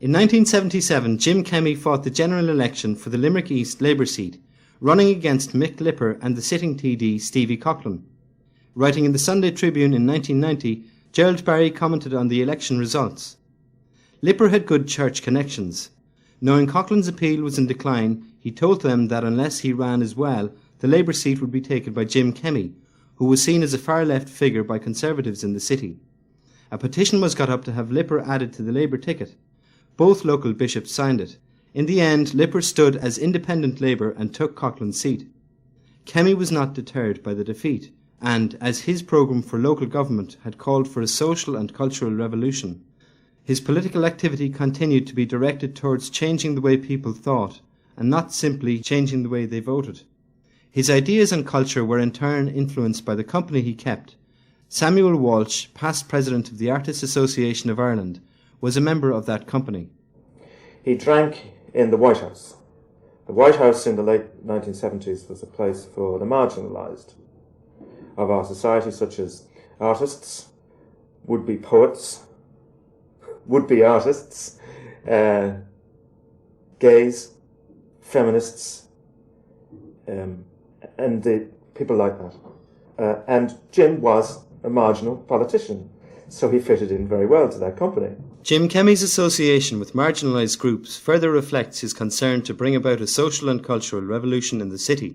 In 1977, Jim Kemmy fought the general election for the Limerick East Labour seat, running against Mick Lipper and the sitting TD Stevie Coughlin. Writing in the Sunday Tribune in 1990, Gerald Barry commented on the election results. Lipper had good church connections. Knowing Coughlin's appeal was in decline, he told them that unless he ran as well, the Labour seat would be taken by Jim Kemmy, who was seen as a far-left figure by Conservatives in the city. A petition was got up to have Lipper added to the Labour ticket. Both local bishops signed it. In the end, Lipper stood as independent Labour and took Coughlin's seat. Kemmy was not deterred by the defeat, and, as his programme for local government had called for a social and cultural revolution, his political activity continued to be directed towards changing the way people thought, and not simply changing the way they voted. His ideas on culture were in turn influenced by the company he kept. Samuel Walsh, past president of the Artists' Association of Ireland, was a member of that company. He drank in the White House. The White House in the late 1970s was a place for the marginalised of our society, such as artists, would-be poets, would-be artists, gays, feminists, and people like that. And Jim was a marginal politician, so he fitted in very well to that company. Jim Kemmy's association with marginalised groups further reflects his concern to bring about a social and cultural revolution in the city.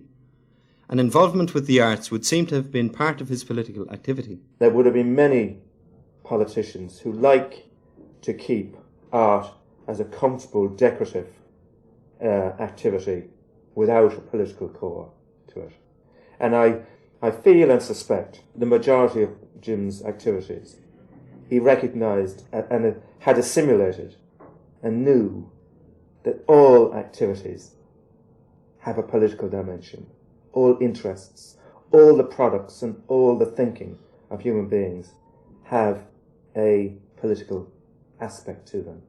An involvement with the arts would seem to have been part of his political activity. There would have been many politicians who like to keep art as a comfortable, decorative activity without a political core to it. And I feel and suspect the majority of Jim's activities he recognised and had assimilated and knew that all activities have a political dimension. All interests, all the products and all the thinking of human beings have a political aspect to them,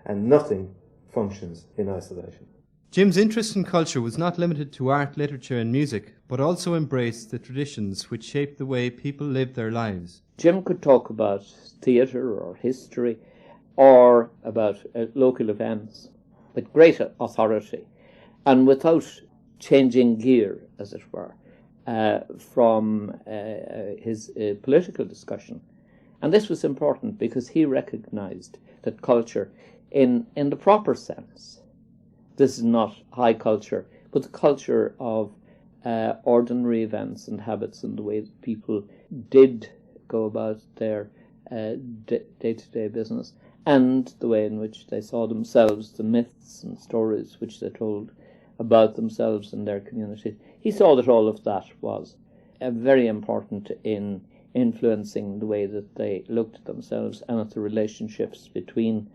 and nothing functions in isolation. Jim's interest in culture was not limited to art, literature and music, but also embraced the traditions which shaped the way people lived their lives. Jim could talk about theatre or history or about local events with great authority and without changing gear, as it were, from his political discussion. And this was important because he recognised that culture, in the proper sense, this is not high culture, but the culture of ordinary events and habits and the way that people did go about their day-to-day business, and the way in which they saw themselves, the myths and stories which they told about themselves and their community. He saw that all of that was very important in influencing the way that they looked at themselves and at the relationships between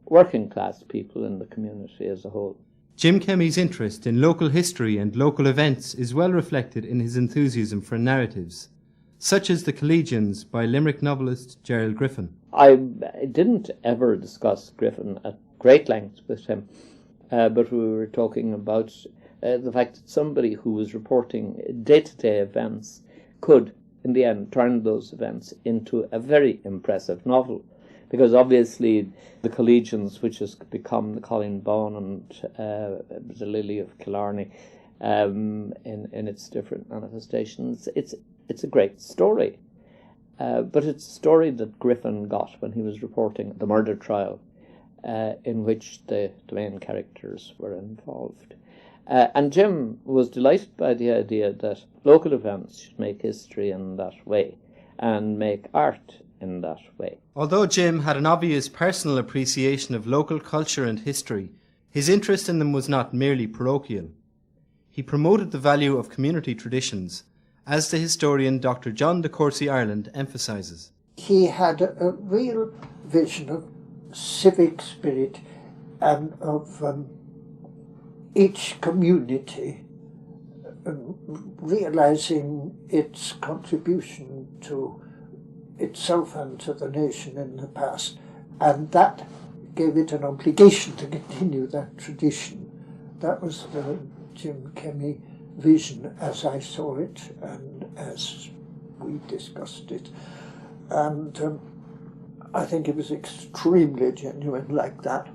working class people in the community as a whole. Jim Kemmy's interest in local history and local events is well reflected in his enthusiasm for narratives, such as The Collegians by Limerick novelist Gerald Griffin. I didn't ever discuss Griffin at great length with him, but we were talking about the fact that somebody who was reporting day-to-day events could, in the end, turn those events into a very impressive novel. Because obviously The Collegians, which has become the Colleen Bawn and the Lily of Killarney in its different manifestations, it's a great story. But it's a story that Griffin got when he was reporting the murder trial in which the main characters were involved. And Jim was delighted by the idea that local events should make history in that way and make art in that way. Although Jim had an obvious personal appreciation of local culture and history, his interest in them was not merely parochial. He promoted the value of community traditions, as the historian Dr. John deCourcy Ireland emphasises. He had a real vision of civic spirit and of each community realising its contribution to itself and to the nation in the past, and that gave it an obligation to continue that tradition. That was the Jim Kemmy vision as I saw it and as we discussed it, and I think it was extremely genuine like that.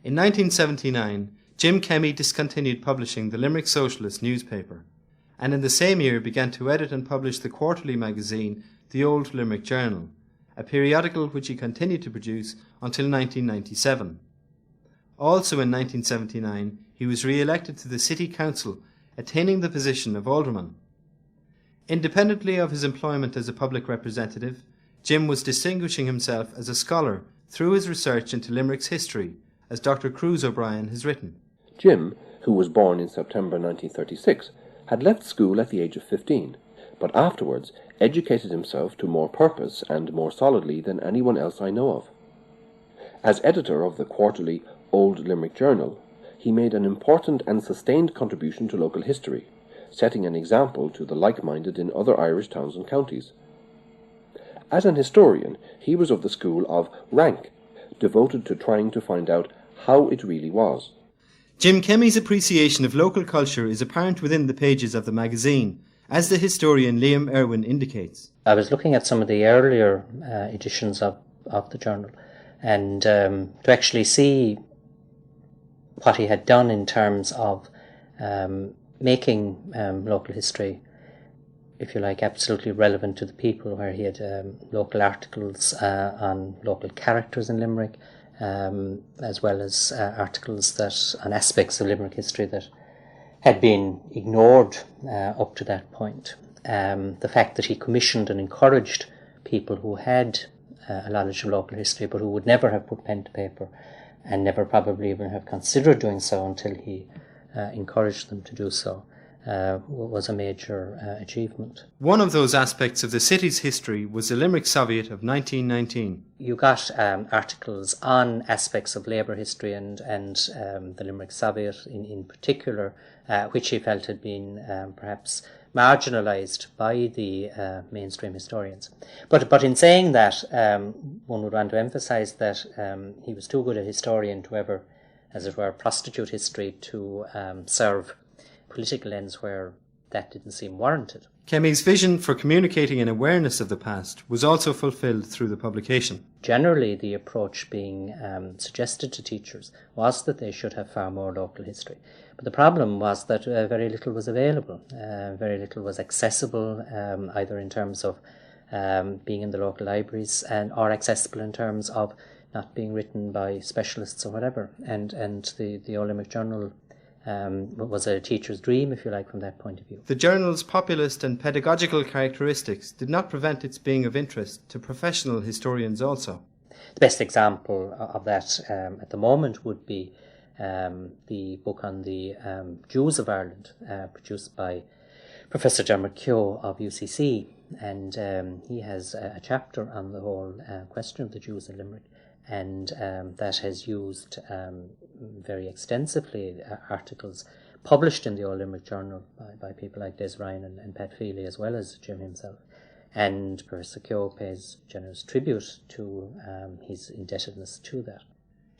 In 1979, Jim Kemmy discontinued publishing the Limerick Socialist newspaper, and in the same year began to edit and publish the quarterly magazine The Old Limerick Journal, a periodical which he continued to produce until 1997. Also in 1979, he was re-elected to the City Council, attaining the position of Alderman. Independently of his employment as a public representative, Jim was distinguishing himself as a scholar through his research into Limerick's history, as Dr. Cruz O'Brien has written. Jim, who was born in September 1936, had left school at the age of 15, but afterwards educated himself to more purpose and more solidly than anyone else I know of. As editor of the quarterly Old Limerick Journal, he made an important and sustained contribution to local history, setting an example to the like-minded in other Irish towns and counties. As an historian, he was of the school of rank, devoted to trying to find out how it really was. Jim Kemmy's appreciation of local culture is apparent within the pages of the magazine, as the historian Liam Irwin indicates. I was looking at some of the earlier editions of the journal, and to actually see what he had done in terms of making local history, if you like, absolutely relevant to the people, where he had local articles on local characters in Limerick, as well as articles on aspects of Limerick history that had been ignored up to that point. The fact that he commissioned and encouraged people who had a knowledge of local history but who would never have put pen to paper and never probably even have considered doing so until he encouraged them to do so, was a major achievement. One of those aspects of the city's history was the Limerick Soviet of 1919. You got articles on aspects of labour history and the Limerick Soviet in particular, which he felt had been perhaps marginalised by the mainstream historians. But in saying that, one would want to emphasise that he was too good a historian to ever, as it were, prostitute history to serve political ends where that didn't seem warranted. Kemmy's vision for communicating an awareness of the past was also fulfilled through the publication. Generally, the approach being suggested to teachers was that they should have far more local history. But the problem was that very little was available, very little was accessible, either in terms of being in the local libraries or accessible in terms of not being written by specialists or whatever. And the Old Limerick Journal was a teacher's dream, if you like, from that point of view. The journal's populist and pedagogical characteristics did not prevent its being of interest to professional historians also. The best example of that at the moment would be the book on the Jews of Ireland, produced by Professor Dermot Keogh of UCC, and he has a chapter on the whole question of the Jews in Limerick, and that has used very extensively articles published in the Old Limerick Journal by people like Des Ryan and Pat Feely, as well as Jim himself. And Professor Keogh pays generous tribute to his indebtedness to that.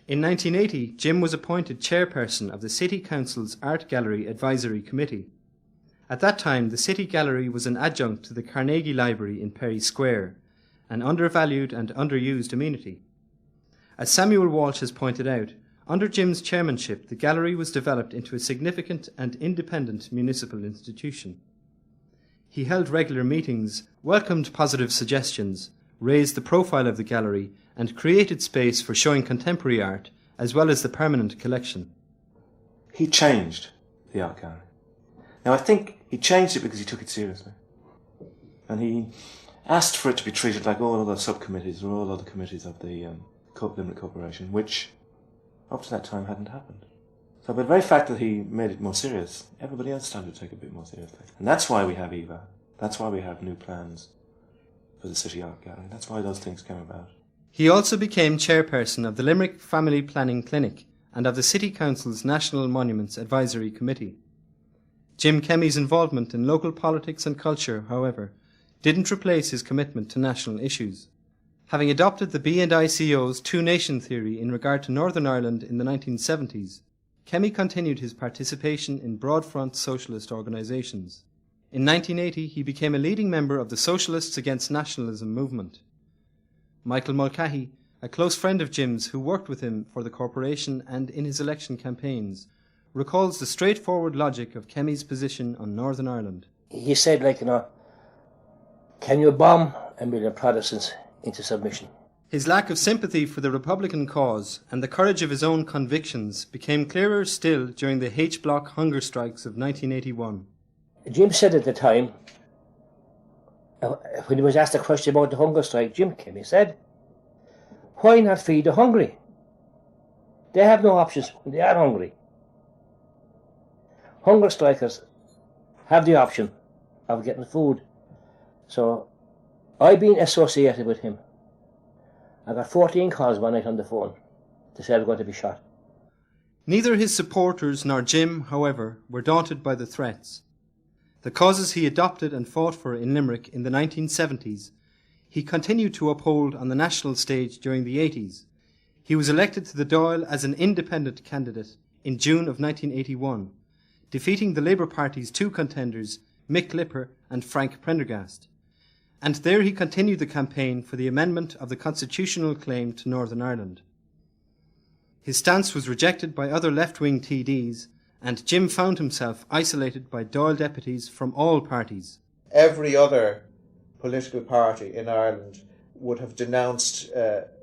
In 1980, Jim was appointed chairperson of the City Council's Art Gallery Advisory Committee. At that time, the City Gallery was an adjunct to the Carnegie Library in Perry Square, an undervalued and underused amenity. As Samuel Walsh has pointed out, under Jim's chairmanship, the gallery was developed into a significant and independent municipal institution. He held regular meetings, welcomed positive suggestions, raised the profile of the gallery, and created space for showing contemporary art, as well as the permanent collection. He changed the art gallery. Now, I think he changed it because he took it seriously. And he asked for it to be treated like all other subcommittees or all other committees of the Limerick Corporation, which up to that time hadn't happened. So by the very fact that he made it more serious, everybody else started to take it a bit more seriously. And that's why we have EVA. That's why we have new plans for the City Art Gallery. That's why those things came about. He also became chairperson of the Limerick Family Planning Clinic and of the City Council's National Monuments Advisory Committee. Jim Kemmy's involvement in local politics and culture, however, didn't replace his commitment to national issues. Having adopted the B&ICO's two-nation theory in regard to Northern Ireland in the 1970s, Kemmy continued his participation in broad-front socialist organisations. In 1980, he became a leading member of the Socialists Against Nationalism movement. Michael Mulcahy, a close friend of Jim's who worked with him for the corporation and in his election campaigns, recalls the straightforward logic of Kemmy's position on Northern Ireland. He said, can you bomb a million Protestants into submission? His lack of sympathy for the Republican cause and the courage of his own convictions became clearer still during the H-Block hunger strikes of 1981. Jim said at the time, when he was asked a question about the hunger strike, Jim Kemmy said, why not feed the hungry? They have no options when they are hungry. Hunger strikers have the option of getting food. So I've been associated with him. I got 14 calls one night on the phone to say I was going to be shot. Neither his supporters nor Jim, however, were daunted by the threats. The causes he adopted and fought for in Limerick in the 1970s, he continued to uphold on the national stage during the 80s. He was elected to the Dáil as an independent candidate in June of 1981, defeating the Labour Party's two contenders, Mick Lipper and Frank Prendergast. And there he continued the campaign for the amendment of the constitutional claim to Northern Ireland. His stance was rejected by other left-wing TDs, and Jim found himself isolated by Dáil deputies from all parties. Every other political party in Ireland would have denounced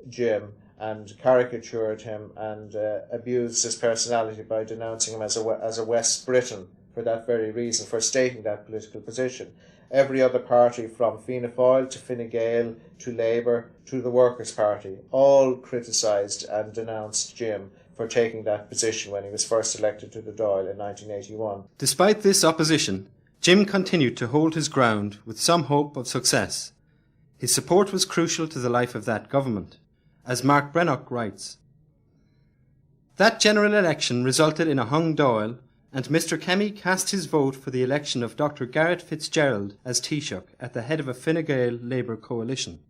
Jim and caricatured him and abused his personality by denouncing him as a West Briton for that very reason, for stating that political position. Every other party, from Fianna Fáil to Fine Gael to Labour to the Workers' Party, all criticised and denounced Jim for taking that position when he was first elected to the Dáil in 1981. Despite this opposition, Jim continued to hold his ground with some hope of success. His support was crucial to the life of that government, as Mark Brenock writes. That general election resulted in a hung Dáil, and Mr. Kemmy cast his vote for the election of Dr. Garrett Fitzgerald as Taoiseach at the head of a Fine Gael Labour coalition.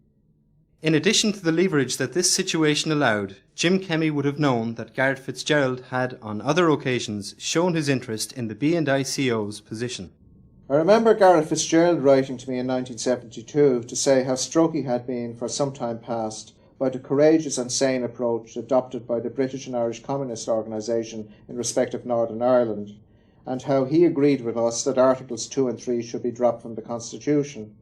In addition to the leverage that this situation allowed, Jim Kemmy would have known that Garrett Fitzgerald had on other occasions shown his interest in the B&I CO's position. I remember Garrett Fitzgerald writing to me in 1972 to say how struck he had been for some time past by the courageous and sane approach adopted by the British and Irish Communist Organisation in respect of Northern Ireland, and how he agreed with us that Articles 2 and 3 should be dropped from the Constitution.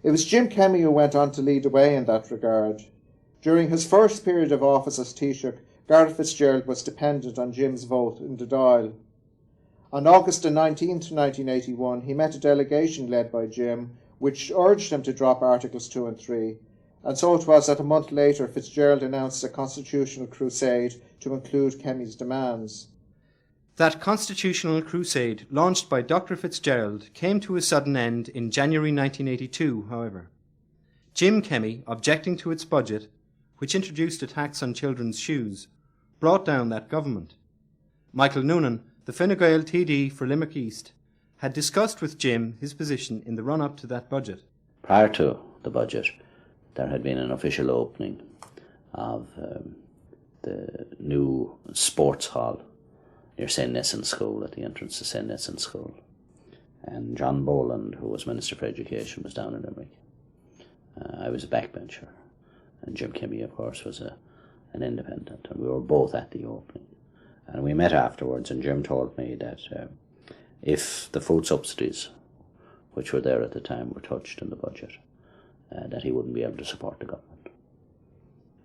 It was Jim Kemmy who went on to lead the way in that regard. During his first period of office as Taoiseach, Garrett Fitzgerald was dependent on Jim's vote in the Dáil. On August the 19th, 1981, he met a delegation led by Jim, which urged him to drop Articles 2 and 3, and so it was that a month later Fitzgerald announced a constitutional crusade to include Kemmy's demands. That constitutional crusade, launched by Dr. Fitzgerald, came to a sudden end in January 1982, however. Jim Kemmy, objecting to its budget, which introduced a tax on children's shoes, brought down that government. Michael Noonan, the Fine Gael TD for Limerick East, had discussed with Jim his position in the run-up to that budget. Prior to the budget, there had been an official opening of the new sports hall near St. Nesson School, at the entrance to St. Nesson School. And John Boland, who was Minister for Education, was down in Limerick. I was a backbencher, and Jim Kemmy, of course, was an independent, and we were both at the opening. And we met afterwards, and Jim told me that if the food subsidies, which were there at the time, were touched in the budget, that he wouldn't be able to support the government.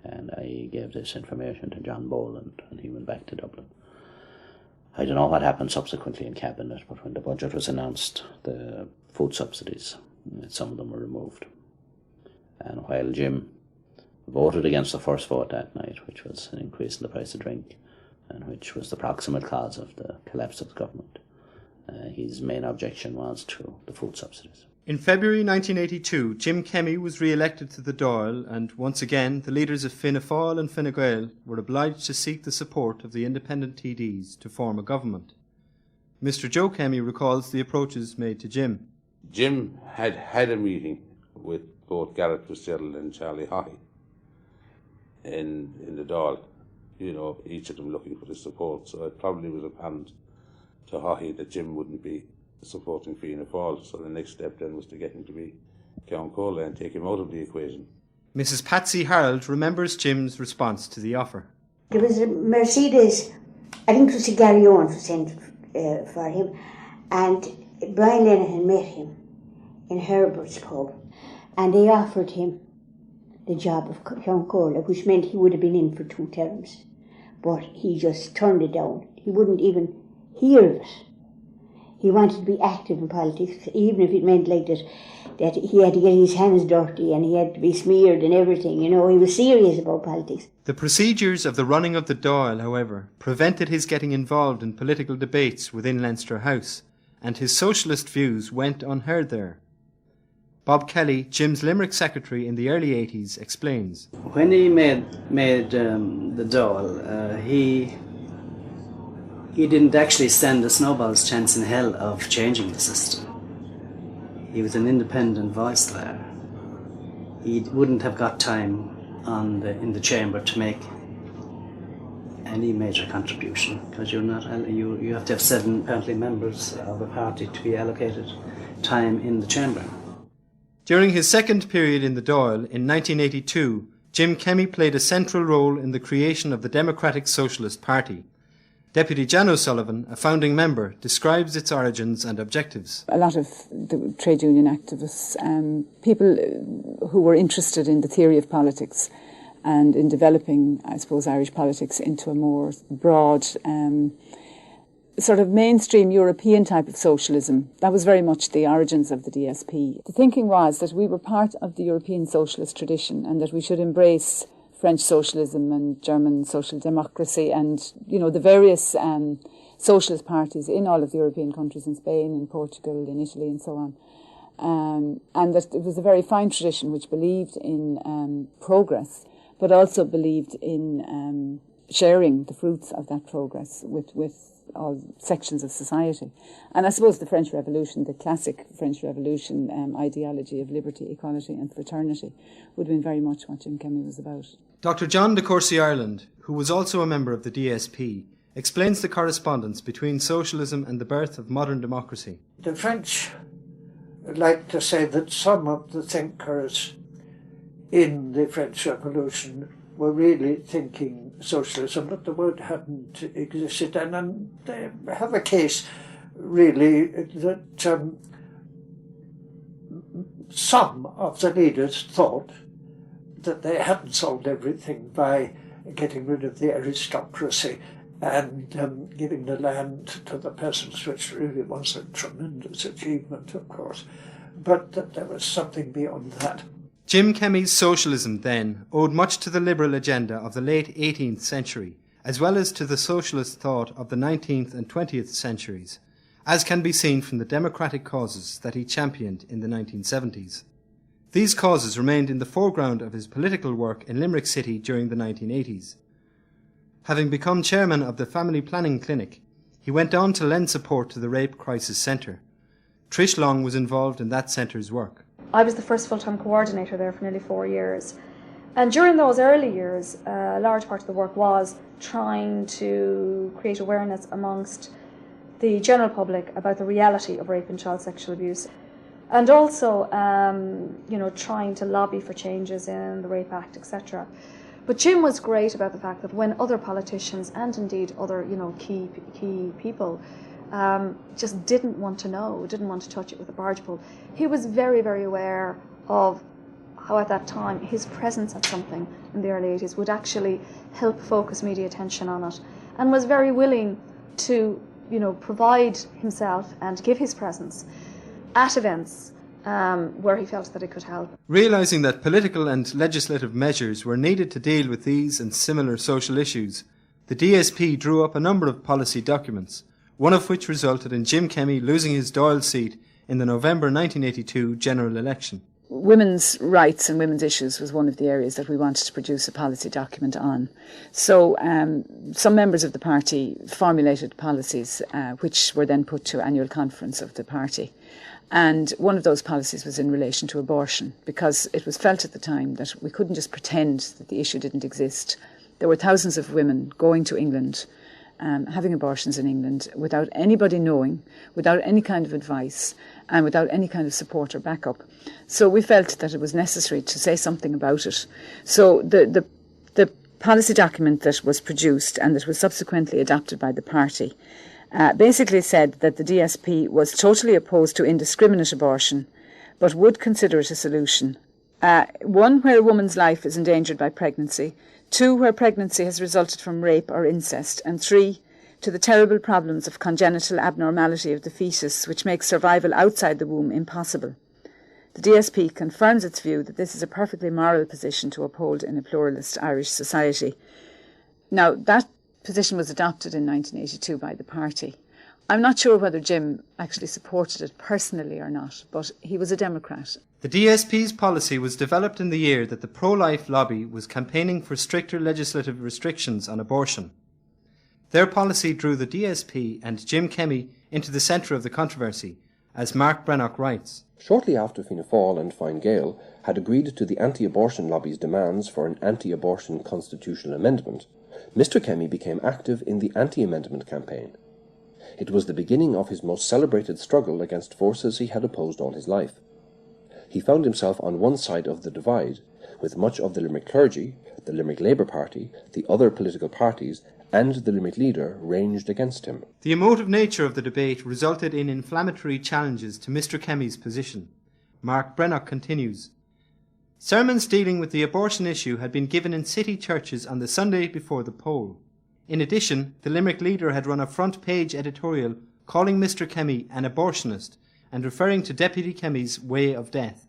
And I gave this information to John Boland, and he went back to Dublin. I don't know what happened subsequently in Cabinet, but when the budget was announced, the food subsidies, some of them were removed. And while Jim voted against the first vote that night, which was an increase in the price of drink, and which was the proximate cause of the collapse of the government, his main objection was to the food subsidies. In February 1982, Jim Kemmy was re-elected to the Dáil, and once again the leaders of Fianna Fáil and Fine Gael were obliged to seek the support of the independent TDs to form a government. Mr. Joe Kemmy recalls the approaches made to Jim. Jim had a meeting with both Garrett Fitzgerald and Charlie Haughey in the Dáil, each of them looking for the support, so it probably was apparent to Haughey that Jim wouldn't be supporting Fianna Fáil, so the next step then was to get him to be Count Cola and take him out of the equation. Mrs. Patsy Harold remembers Jim's response to the offer. There was a Mercedes, I think it was a Gary Owens was sent for him, and Brian Lennon had met him in Herbert's pub, and they offered him the job of Cloncola, which meant he would have been in for 2 terms. But he just turned it down. He wouldn't even hear of it. He wanted to be active in politics, even if it meant like that he had to get his hands dirty and he had to be smeared and everything. You know, he was serious about politics. The procedures of the running of the Dáil, however, prevented his getting involved in political debates within Leinster House, and his socialist views went unheard there. Bob Kelly, Jim's Limerick secretary in the early 80s, explains. When he made the Dáil, he didn't actually stand a snowball's chance in hell of changing the system. He was an independent voice there. He wouldn't have got time in the chamber to make any major contribution, because you have to have 7 apparently members of a party to be allocated time in the chamber. During his second period in the Dáil in 1982, Jim Kemmy played a central role in the creation of the Democratic Socialist Party. Deputy Jan O'Sullivan, a founding member, describes its origins and objectives. A lot of the trade union activists, people who were interested in the theory of politics and in developing, I suppose, Irish politics into a more broad, sort of mainstream European type of socialism. That was very much the origins of the DSP. The thinking was that we were part of the European socialist tradition and that we should embrace French socialism and German social democracy and, you know, the various socialist parties in all of the European countries, in Spain, in Portugal, in Italy and so on. And that it was a very fine tradition which believed in progress, but also believed in sharing the fruits of that progress with all sections of society. And I suppose the French Revolution, the classic French Revolution ideology of liberty, equality and fraternity would have been very much what Jim Kemmy was about. Dr. John deCourcy Ireland, who was also a member of the DSP, explains the correspondence between socialism and the birth of modern democracy. The French like to say that some of the thinkers in the French Revolution were really thinking socialism, but the word hadn't existed. And they have a case, really, that some of the leaders thought that they hadn't solved everything by getting rid of the aristocracy and giving the land to the peasants, which really was a tremendous achievement, of course, but that there was something beyond that. Jim Kemmy's socialism, then, owed much to the liberal agenda of the late 18th century, as well as to the socialist thought of the 19th and 20th centuries, as can be seen from the democratic causes that he championed in the 1970s. These causes remained in the foreground of his political work in Limerick City during the 1980s. Having become chairman of the Family Planning Clinic, he went on to lend support to the Rape Crisis Centre. Trish Long was involved in that centre's work. I was the first full-time coordinator there for nearly 4 years. And during those early years, a large part of the work was trying to create awareness amongst the general public about the reality of rape and child sexual abuse. And also, trying to lobby for changes in the Rape Act, etc. But Jim was great about the fact that when other politicians and indeed other, key people just didn't want to know, didn't want to touch it with a barge pole, he was very, very aware of how at that time his presence at something in the early 80s would actually help focus media attention on it, and was very willing to, provide himself and give his presence at events where he felt that it could help. Realising that political and legislative measures were needed to deal with these and similar social issues, the DSP drew up a number of policy documents, one of which resulted in Jim Kemmy losing his Dáil seat in the November 1982 general election. Women's rights and women's issues was one of the areas that we wanted to produce a policy document on. So some members of the party formulated policies which were then put to annual conference of the party. And one of those policies was in relation to abortion, because it was felt at the time that we couldn't just pretend that the issue didn't exist. There were thousands of women going to England having abortions in England without anybody knowing, without any kind of advice, and without any kind of support or backup. So we felt that it was necessary to say something about it. So the policy document that was produced and that was subsequently adopted by the party basically said that the DSP was totally opposed to indiscriminate abortion, but would consider it a solution. 1, where a woman's life is endangered by pregnancy; 2, where pregnancy has resulted from rape or incest; and 3, to the terrible problems of congenital abnormality of the fetus, which makes survival outside the womb impossible. The DSP confirms its view that this is a perfectly moral position to uphold in a pluralist Irish society. Now, that position was adopted in 1982 by the party. I'm not sure whether Jim actually supported it personally or not, but he was a Democrat. The DSP's policy was developed in the year that the pro-life lobby was campaigning for stricter legislative restrictions on abortion. Their policy drew the DSP and Jim Kemmy into the centre of the controversy, as Mark Brenock writes. Shortly after Fianna Fáil and Fine Gael had agreed to the anti-abortion lobby's demands for an anti-abortion constitutional amendment, Mr. Kemmy became active in the anti-amendment campaign. It was the beginning of his most celebrated struggle against forces he had opposed all his life. He found himself on one side of the divide, with much of the Limerick clergy, the Limerick Labour Party, the other political parties, and the Limerick leader ranged against him. The emotive nature of the debate resulted in inflammatory challenges to Mr. Kemmy's position. Mark Brenock continues. Sermons dealing with the abortion issue had been given in city churches on the Sunday before the poll. In addition, the Limerick leader had run a front-page editorial calling Mr. Kemmy an abortionist and referring to Deputy Kemmy's way of death.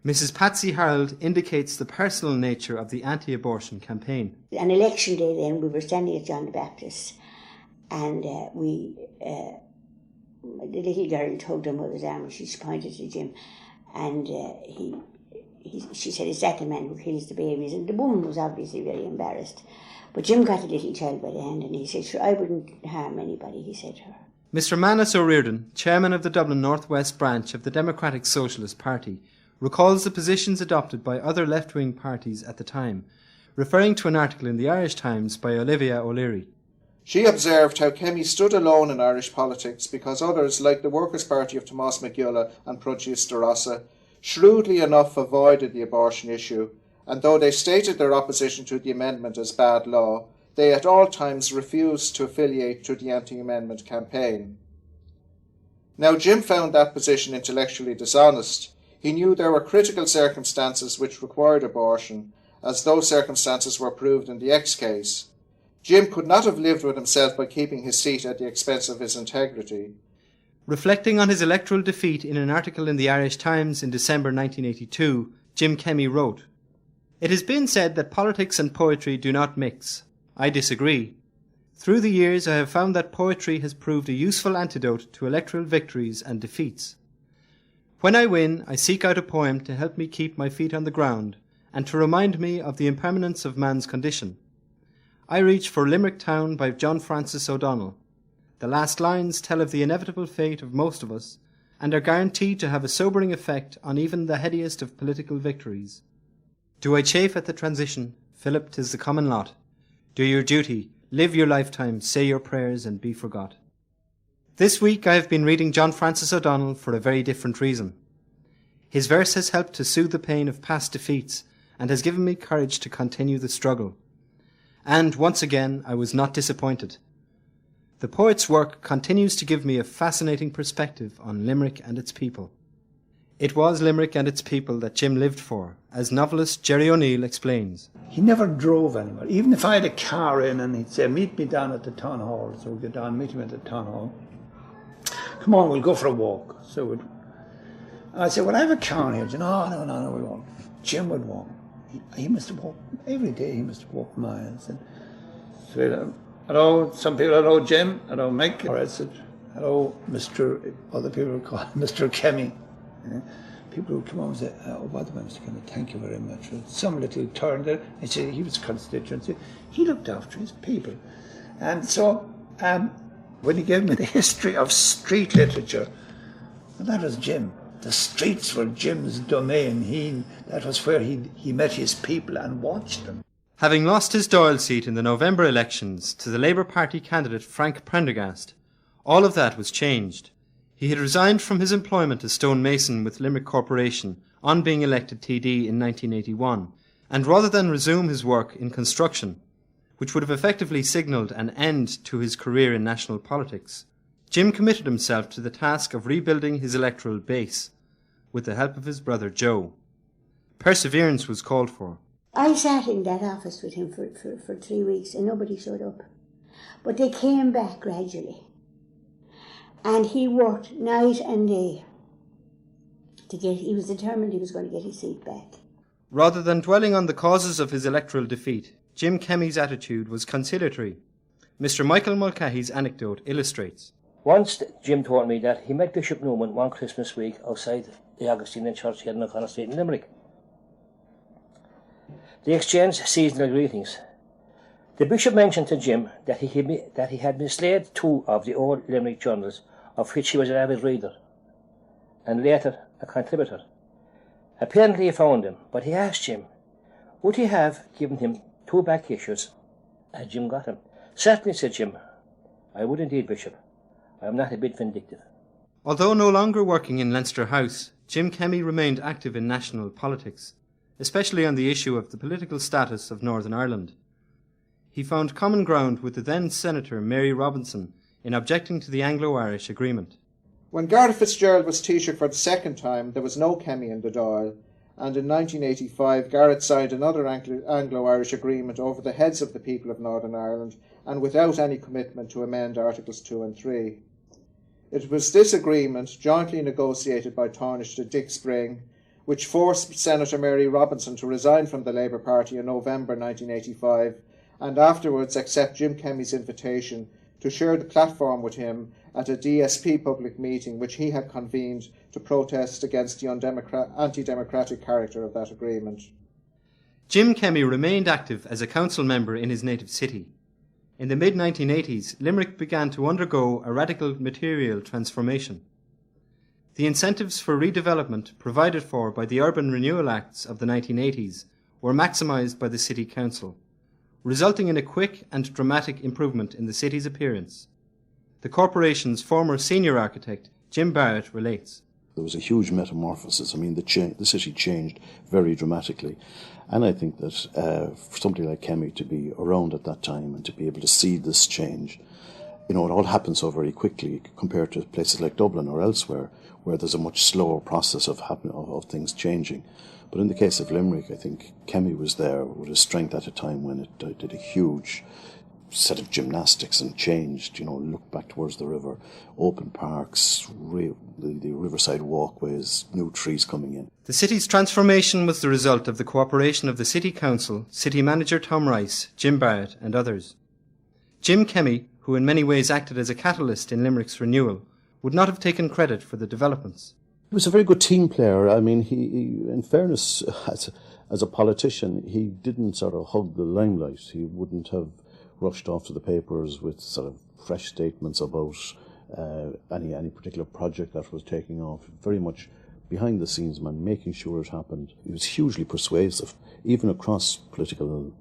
Mrs. Patsy Harold indicates the personal nature of the anti-abortion campaign. On election day then, we were standing at John the Baptist, and the little girl tugged her mother's arm and she pointed to Jim, and she said, "Is that the man who kills the babies?" And the woman was obviously very embarrassed. But Jim got the little child by the hand and he said, "Sure, I wouldn't harm anybody," he said to her. Mr. Manus O'Riordan, chairman of the Dublin North West branch of the Democratic Socialist Party, recalls the positions adopted by other left-wing parties at the time, referring to an article in the Irish Times by Olivia O'Leary. She observed how Kemmy stood alone in Irish politics because others, like the Workers' Party of Tomás McGulla and Produce de Rossa, shrewdly enough avoided the abortion issue, and though they stated their opposition to the amendment as bad law, they at all times refused to affiliate to the anti-amendment campaign. Now Jim found that position intellectually dishonest. He knew there were critical circumstances which required abortion, as those circumstances were proved in the X case. Jim could not have lived with himself by keeping his seat at the expense of his integrity. Reflecting on his electoral defeat in an article in the Irish Times in December 1982, Jim Kemmy wrote, "It has been said that politics and poetry do not mix. I disagree. Through the years I have found that poetry has proved a useful antidote to electoral victories and defeats. When I win, I seek out a poem to help me keep my feet on the ground and to remind me of the impermanence of man's condition. I reach for Limerick Town by John Francis O'Donnell. The last lines tell of the inevitable fate of most of us and are guaranteed to have a sobering effect on even the headiest of political victories. Do I chafe at the transition? Philip, 'tis the common lot. Do your duty, live your lifetime, say your prayers and be forgot." This week I have been reading John Francis O'Donnell for a very different reason. His verse has helped to soothe the pain of past defeats and has given me courage to continue the struggle. And once again I was not disappointed. The poet's work continues to give me a fascinating perspective on Limerick and its people. It was Limerick and its people that Jim lived for, as novelist Jerry O'Neill explains. He never drove anywhere. Even if I had a car in and he'd say, "Meet me down at the town hall," so we'd go down, meet him at the town hall. "Come on, we'll go for a walk." So I'd say, "Well, I have a car here." No, we won't. Jim would walk. He must have walked every day. He must have walked miles. And so, "Hello," some people, "Hello, Jim." "Hello, Mick." Or I said, "Hello, Mr." Other people would call him Mr. Kemmy. People would come over and say, "Oh, by the way, Mr. Kemmy, thank you very much." Some little turn there. I said he was constituency. He looked after his people. And so when he gave me the history of street literature, well, that was Jim. The streets were Jim's domain. That was where he met his people and watched them. Having lost his Dáil seat in the November elections to the Labour Party candidate Frank Prendergast, all of that was changed. He had resigned from his employment as stonemason with Limerick Corporation on being elected TD in 1981, and rather than resume his work in construction, which would have effectively signalled an end to his career in national politics, Jim committed himself to the task of rebuilding his electoral base, with the help of his brother Joe. Perseverance was called for. I sat in that office with him for 3 weeks and nobody showed up. But they came back gradually. And he worked night and day he was determined he was going to get his seat back. Rather than dwelling on the causes of his electoral defeat, Jim Kemmy's attitude was conciliatory. Mr. Michael Mulcahy's anecdote illustrates. Once Jim told me that he met Bishop Noonan one Christmas week outside the Augustinian Church here in O'Connell Street in Limerick. They exchanged seasonal greetings. The Bishop mentioned to Jim that he had mislaid 2 of the old Limerick journals, of which he was an avid reader, and later a contributor. Apparently he found them, but he asked Jim, would he have given him 2 back issues, and Jim got them. Certainly, said Jim. I would indeed, Bishop. I am not a bit vindictive. Although no longer working in Leinster House, Jim Kemmy remained active in national politics, especially on the issue of the political status of Northern Ireland. He found common ground with the then Senator Mary Robinson in objecting to the Anglo-Irish Agreement. When Garda Fitzgerald was Taoiseach for the second time, there was no Kemmy in the Dáil, and in 1985 Garrett signed another Anglo-Irish agreement over the heads of the people of Northern Ireland and without any commitment to amend Articles 2 and 3. It was this agreement, jointly negotiated by Taoiseach Dick Spring, which forced Senator Mary Robinson to resign from the Labour Party in November 1985 and afterwards accept Jim Kemmy's invitation to share the platform with him at a DSP public meeting which he had convened to protest against the anti-democratic character of that agreement. Jim Kemmy remained active as a council member in his native city. In the mid-1980s, Limerick began to undergo a radical material transformation. The incentives for redevelopment provided for by the Urban Renewal Acts of the 1980s were maximised by the City Council, resulting in a quick and dramatic improvement in the city's appearance. The corporation's former senior architect, Jim Barrett, relates. There was a huge metamorphosis. I mean, the city changed very dramatically. And I think that for somebody like Kemmy to be around at that time and to be able to see this change, it all happens so very quickly compared to places like Dublin or elsewhere, where there's a much slower process of things changing. But in the case of Limerick, I think Kemmy was there with his strength at a time when it did a huge set of gymnastics and changed, looked back towards the river, open parks, the riverside walkways, new trees coming in. The city's transformation was the result of the cooperation of the City Council, City Manager Tom Rice, Jim Barrett and others. Jim Kemmy, who in many ways acted as a catalyst in Limerick's renewal, would not have taken credit for the developments. He was a very good team player. I mean, he in fairness, as a politician, he didn't sort of hug the limelight. He wouldn't have rushed off to the papers with sort of fresh statements about any particular project that was taking off. Very much behind the scenes man, making sure it happened. He was hugely persuasive, even across political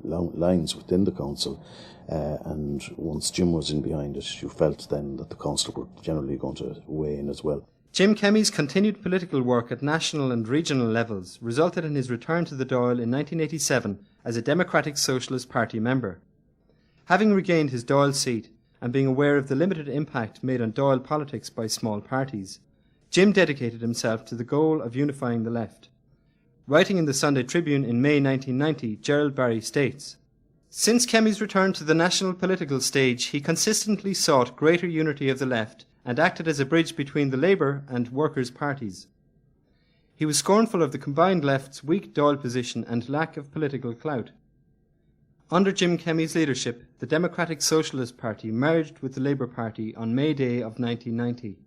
lines within the council. And once Jim was in behind it, you felt then that the council were generally going to weigh in as well. Jim Kemmy's continued political work at national and regional levels resulted in his return to the Dáil in 1987 as a Democratic Socialist Party member. Having regained his Dáil seat and being aware of the limited impact made on Dáil politics by small parties, Jim dedicated himself to the goal of unifying the left. Writing in the Sunday Tribune in May 1990, Gerald Barry states, "Since Kemmy's return to the national political stage, he consistently sought greater unity of the left and acted as a bridge between the Labour and workers' parties. He was scornful of the combined left's weak Dáil position and lack of political clout. Under Jim Kemmy's leadership, the Democratic Socialist Party merged with the Labour Party on May Day of 1990.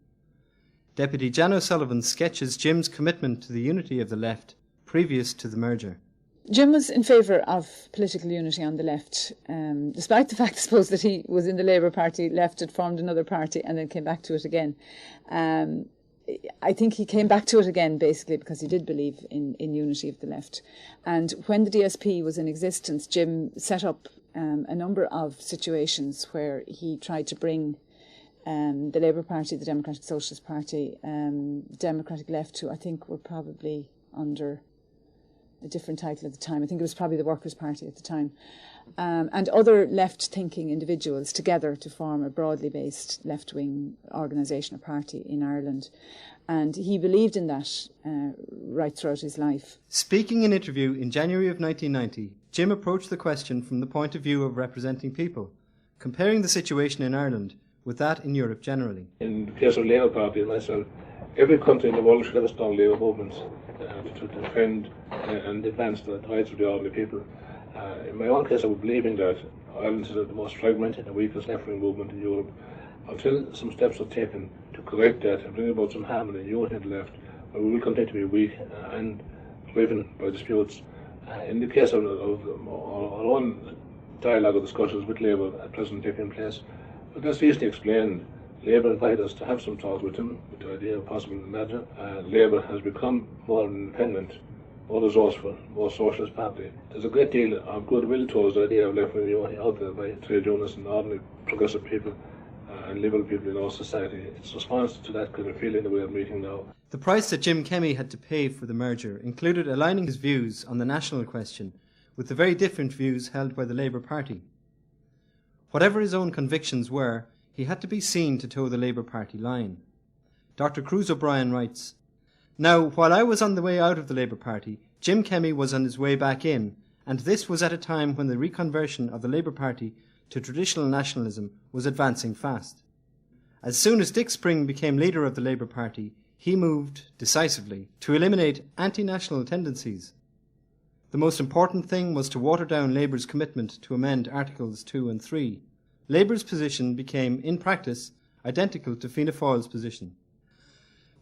Deputy Jan O'Sullivan sketches Jim's commitment to the unity of the left previous to the merger. Jim was in favour of political unity on the left, despite the fact, I suppose, that he was in the Labour Party, left it, formed another party and then came back to it again. I think he came back to it again, basically, because he did believe in unity of the left. And when the DSP was in existence, Jim set up a number of situations where he tried to bring the Labour Party, the Democratic Socialist Party, Democratic Left, who I think were probably under a different title at the time. I think it was probably the Workers' Party at the time. And other left-thinking individuals together to form a broadly based left-wing organisation or party in Ireland. And he believed in that right throughout his life. Speaking in an interview in January of 1990, Jim approached the question from the point of view of representing people, comparing the situation in Ireland with that in Europe generally. In the case of Labour Party and myself, every country in the world should have a strong Labour movement to defend and advance the rights of the ordinary people. In my own case, I was believing that Ireland is the most fragmented and weakest left-wing movement in Europe. Until some steps are taken to correct that and bring about some harmony and unity in the left, we will continue to be weak and driven by disputes. In the case of our own dialogue or discussions with Labour at present taking place, but that's easily explained. Labour invited us to have some talks with them, with the idea of possible merger. Labour has become more independent, more resourceful, more socialist party. There's a great deal of goodwill towards the idea of left-wing unity out there by trade unionists and ordinary progressive people and liberal people in our society. It's response to that kind of feeling that we are meeting now. The price that Jim Kemmy had to pay for the merger included aligning his views on the national question with the very different views held by the Labour Party. Whatever his own convictions were, he had to be seen to toe the Labour Party line. Dr. Cruz O'Brien writes, "Now, while I was on the way out of the Labour Party, Jim Kemmy was on his way back in, and this was at a time when the reconversion of the Labour Party to traditional nationalism was advancing fast. As soon as Dick Spring became leader of the Labour Party, he moved decisively to eliminate anti-national tendencies. The most important thing was to water down Labour's commitment to amend Articles 2 and 3. Labour's position became, in practice, identical to Fianna Fáil's position.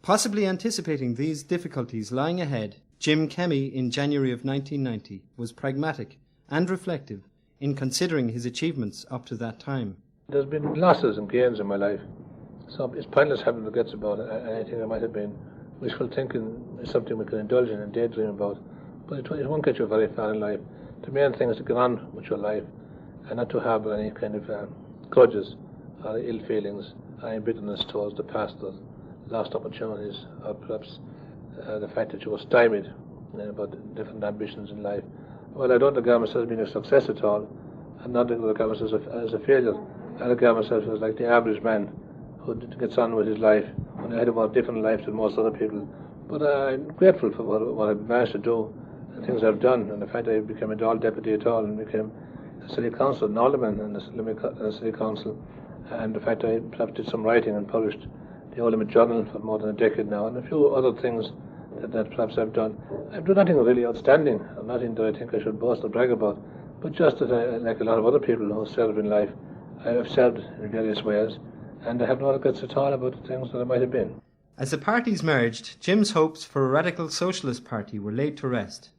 Possibly anticipating these difficulties lying ahead, Jim Kemmy in January of 1990 was pragmatic and reflective in considering his achievements up to that time. There's been losses and gains in my life, so it's pointless having regrets about anything that might have been. Wishful thinking is something we can indulge in and daydream about, but it won't get you very far in life. The main thing is to get on with your life and not to harbour any kind of grudges or ill feelings or any bitterness towards the past or lost opportunities, or perhaps the fact that you were stymied about different ambitions in life. Well, I don't regard myself as being a success at all, and not regard myself as a failure. I regard myself as like the average man who gets on with his life, and I had a more different life than most other people. But I'm grateful for what I've managed to do, and things I've done, and the fact that I became a Dáil deputy at all, and became a city council, an alderman in the city council, and the fact that I perhaps did some writing and published the Old Limit Journal for more than a decade now, and a few other things that perhaps I've done. I've done nothing really outstanding, and nothing that I think I should boast or brag about, but just that I, like a lot of other people who serve in life, I have served in various ways, and I have no regrets at all about the things that I might have been. As the parties merged, Jim's hopes for a radical socialist party were laid to rest.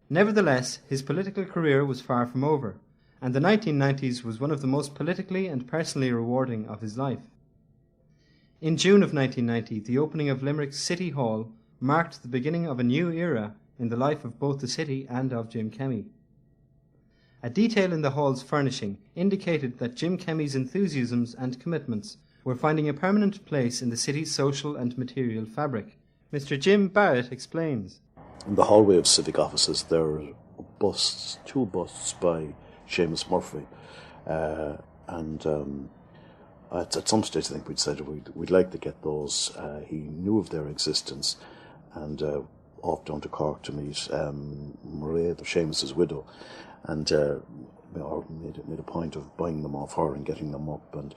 Nevertheless, his political career was far from over, and the 1990s was one of the most politically and personally rewarding of his life. In June of 1990, the opening of Limerick's City Hall marked the beginning of a new era in the life of both the city and of Jim Kemmy. A detail in the hall's furnishing indicated that Jim Kemmy's enthusiasms and commitments were finding a permanent place in the city's social and material fabric. Mr. Jim Barrett explains. In the hallway of civic offices there are busts, two busts by Seamus Murphy, and at some stage I think we'd said we'd like to get those. He knew of their existence, and off down to Cork to meet Maria, Seamus's widow, and made a point of buying them off her and getting them up, and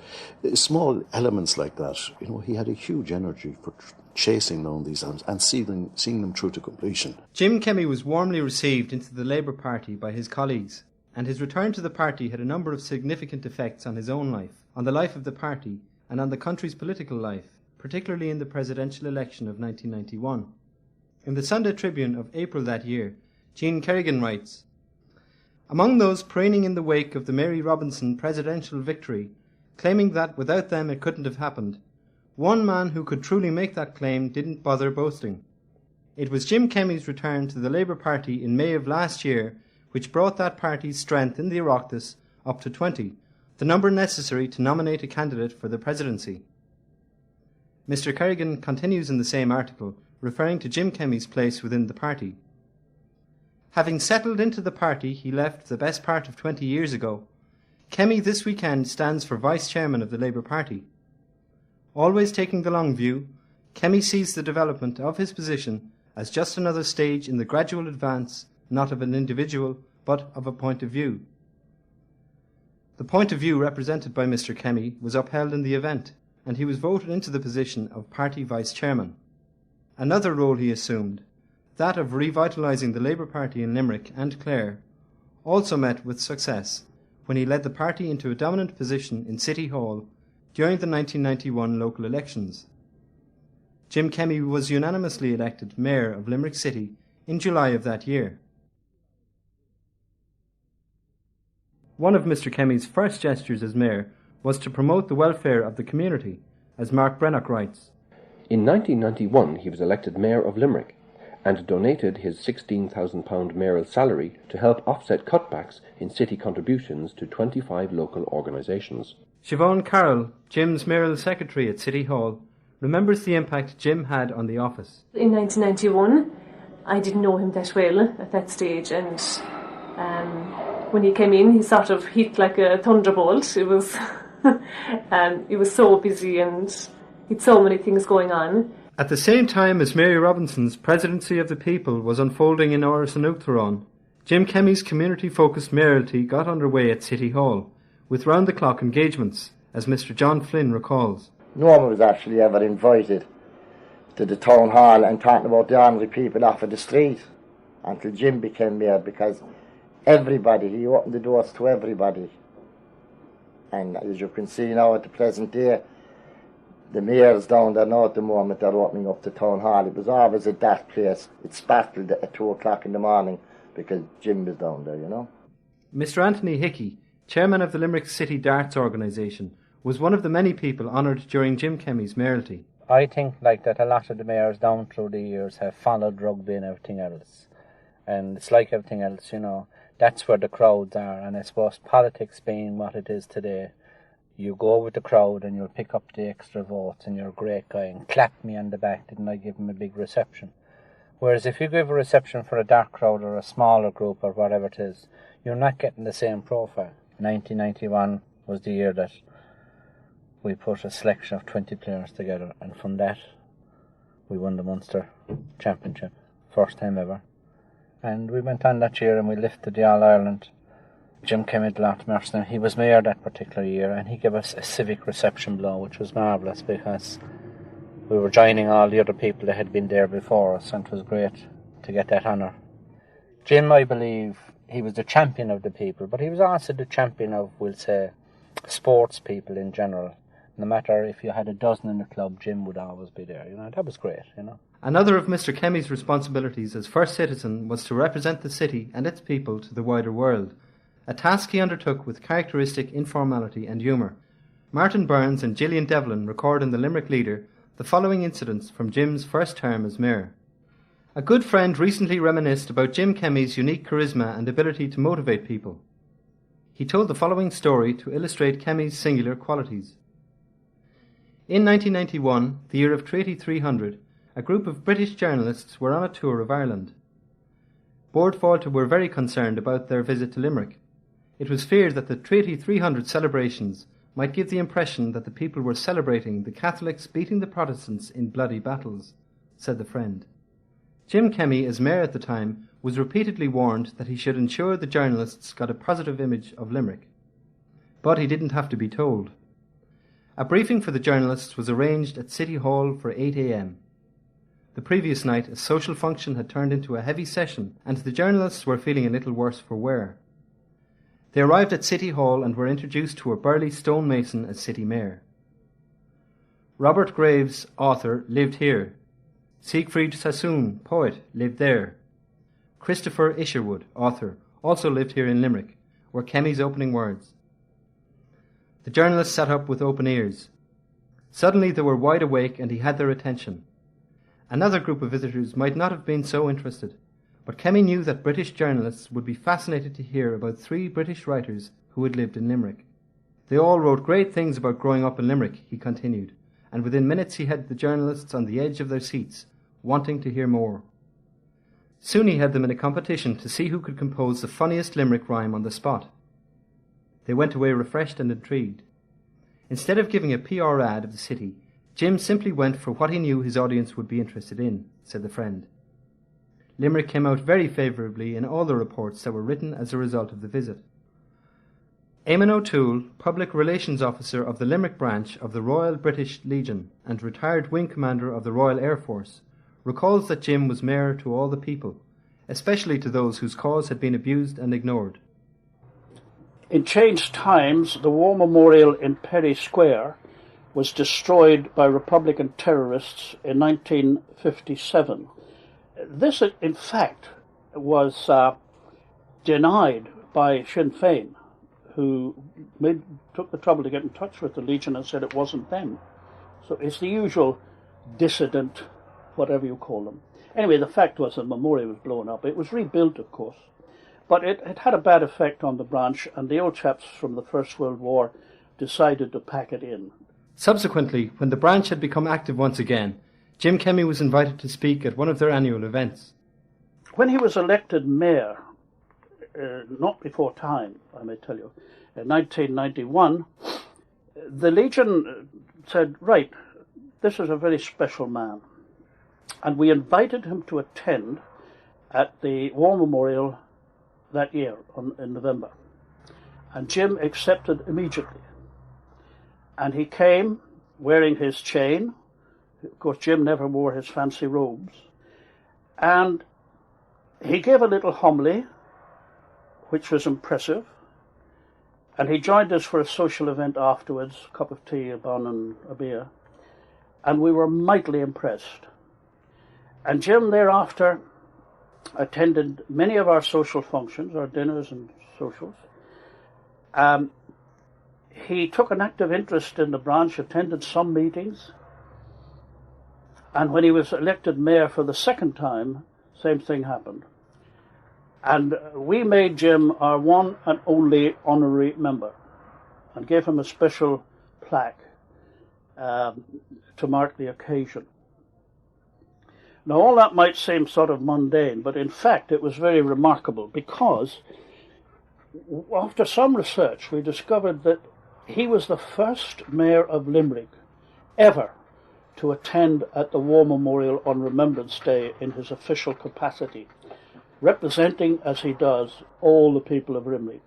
small elements like that. He had a huge energy for chasing down these elements and seeing them through to completion. Jim Kemmy was warmly received into the Labour Party by his colleagues, and his return to the party had a number of significant effects on his own life, on the life of the party, and on the country's political life, particularly in the presidential election of 1991. In the Sunday Tribune of April that year, Jean Kerrigan writes, "Among those preening in the wake of the Mary Robinson presidential victory, claiming that without them it couldn't have happened, One man who could truly make that claim didn't bother boasting. It was Jim Kemmy's return to the Labour Party in May of last year which brought that party's strength in the Oireachtas up to 20, the number necessary to nominate a candidate for the presidency. Mr. Kerrigan continues in the same article, referring to Jim Kemmy's place within the party. Having settled into the party he left the best part of 20 years ago, Kemmy this weekend stands for Vice Chairman of the Labour Party. Always taking the long view, Kemmy sees the development of his position as just another stage in the gradual advance, not of an individual, but of a point of view. The point of view represented by Mr. Kemmy was upheld in the event, and he was voted into the position of Party Vice Chairman. Another role he assumed, that of revitalising the Labour Party in Limerick and Clare, also met with success when he led the party into a dominant position in City Hall during the 1991 local elections. Jim Kemmy was unanimously elected Mayor of Limerick City in July of that year. One of Mr. Kemmy's first gestures as Mayor was to promote the welfare of the community, as Mark Brennock writes. In 1991 he was elected Mayor of Limerick and donated his £16,000 mayoral salary to help offset cutbacks in city contributions to 25 local organisations. Siobhan Carroll, Jim's mayoral secretary at City Hall, remembers the impact Jim had on the office. In 1991, I didn't know him that well at that stage, and when he came in, he sort of hit like a thunderbolt. It was, he was so busy and he'd so many things going on. At the same time as Mary Robinson's Presidency of the People was unfolding in Áras an Uachtaráin, Jim Kemmy's community-focused mayoralty got underway at City Hall, with round-the-clock engagements, as Mr. John Flynn recalls. No one was actually ever invited to the town hall and talking about the ordinary people off of the street until Jim became mayor, because everybody, he opened the doors to everybody. And as you can see now at the present day, the mayors down there now at the moment they're opening up the town hall. It was always at that place. It sparkled at 2 o'clock in the morning because Jim was down there, you know. Mr. Anthony Hickey, chairman of the Limerick City Darts Organisation, was one of the many people honoured during Jim Kemmy's mayoralty. I think like that a lot of the mayors down through the years have followed rugby and everything else. And it's like everything else, you know, that's where the crowds are. And I suppose politics being what it is today, you go with the crowd and you'll pick up the extra votes and you're a great guy and clap me on the back, didn't I give him a big reception? Whereas if you give a reception for a dark crowd or a smaller group or whatever it is, you're not getting the same profile. 1991 was the year that we put a selection of 20 players together, and from that we won the Munster Championship, first time ever. And we went on that year and we lifted the All-Ireland. Jim Kemmy, Mercenary, he was mayor that particular year, and he gave us a civic reception blow, which was marvellous because we were joining all the other people that had been there before us, and it was great to get that honour. Jim, I believe, he was the champion of the people, but he was also the champion of, we'll say, sports people in general. No matter if you had a dozen in the club, Jim would always be there. You know, that was great, you know. Another of Mr. Kemmy's responsibilities as first citizen was to represent the city and its people to the wider world, a task he undertook with characteristic informality and humour. Martin Burns and Gillian Devlin record in the Limerick Leader the following incidents from Jim's first term as mayor. A good friend recently reminisced about Jim Kemmy's unique charisma and ability to motivate people. He told the following story to illustrate Kemmy's singular qualities. In 1991, the year of Treaty 300, a group of British journalists were on a tour of Ireland. Bord Fáilte were very concerned about their visit to Limerick. It was feared that the Treaty 300 celebrations might give the impression that the people were celebrating the Catholics beating the Protestants in bloody battles, said the friend. Jim Kemmy, as mayor at the time, was repeatedly warned that he should ensure the journalists got a positive image of Limerick. But he didn't have to be told. A briefing for the journalists was arranged at City Hall for 8 a.m. The previous night, a social function had turned into a heavy session, and the journalists were feeling a little worse for wear. They arrived at City Hall and were introduced to a burly stonemason as city mayor. Robert Graves, author, lived here. Siegfried Sassoon, poet, lived there. Christopher Isherwood, author, also lived here in Limerick, were Kemmy's opening words. The journalists sat up with open ears. Suddenly they were wide awake and he had their attention. Another group of visitors might not have been so interested, but Kemmy knew that British journalists would be fascinated to hear about 3 British writers who had lived in Limerick. They all wrote great things about growing up in Limerick, he continued, and within minutes he had the journalists on the edge of their seats, wanting to hear more. Soon he had them in a competition to see who could compose the funniest Limerick rhyme on the spot. They went away refreshed and intrigued. Instead of giving a PR ad of the city, Jim simply went for what he knew his audience would be interested in, said the friend. Limerick came out very favourably in all the reports that were written as a result of the visit. Eamon O'Toole, Public Relations Officer of the Limerick branch of the Royal British Legion and retired Wing Commander of the Royal Air Force, recalls that Jim was mayor to all the people, especially to those whose cause had been abused and ignored. In changed times, the War Memorial in Perry Square was destroyed by Republican terrorists in 1957. This, in fact, was denied by Sinn Féin, who took the trouble to get in touch with the Legion and said it wasn't them. So it's the usual dissident, whatever you call them. Anyway, the fact was the memorial was blown up. It was rebuilt, of course, but it had a bad effect on the branch, and the old chaps from the First World War decided to pack it in. Subsequently, when the branch had become active once again, Jim Kemmy was invited to speak at one of their annual events. When he was elected mayor, not before time, I may tell you, in 1991, the Legion said, right, this is a very special man. And we invited him to attend at the War Memorial that year, in November. And Jim accepted immediately. And he came wearing his chain. Of course, Jim never wore his fancy robes. And he gave a little homily, which was impressive. And he joined us for a social event afterwards, a cup of tea, a bun and a beer. And we were mightily impressed. And Jim thereafter attended many of our social functions, our dinners and socials. He took an active interest in the branch, attended some meetings. And when he was elected mayor for the second time, same thing happened. And we made Jim our one and only honorary member and gave him a special plaque to mark the occasion. Now, all that might seem sort of mundane, but in fact it was very remarkable because after some research we discovered that he was the first mayor of Limerick ever to attend at the War Memorial on Remembrance Day in his official capacity, representing, as he does, all the people of Limerick.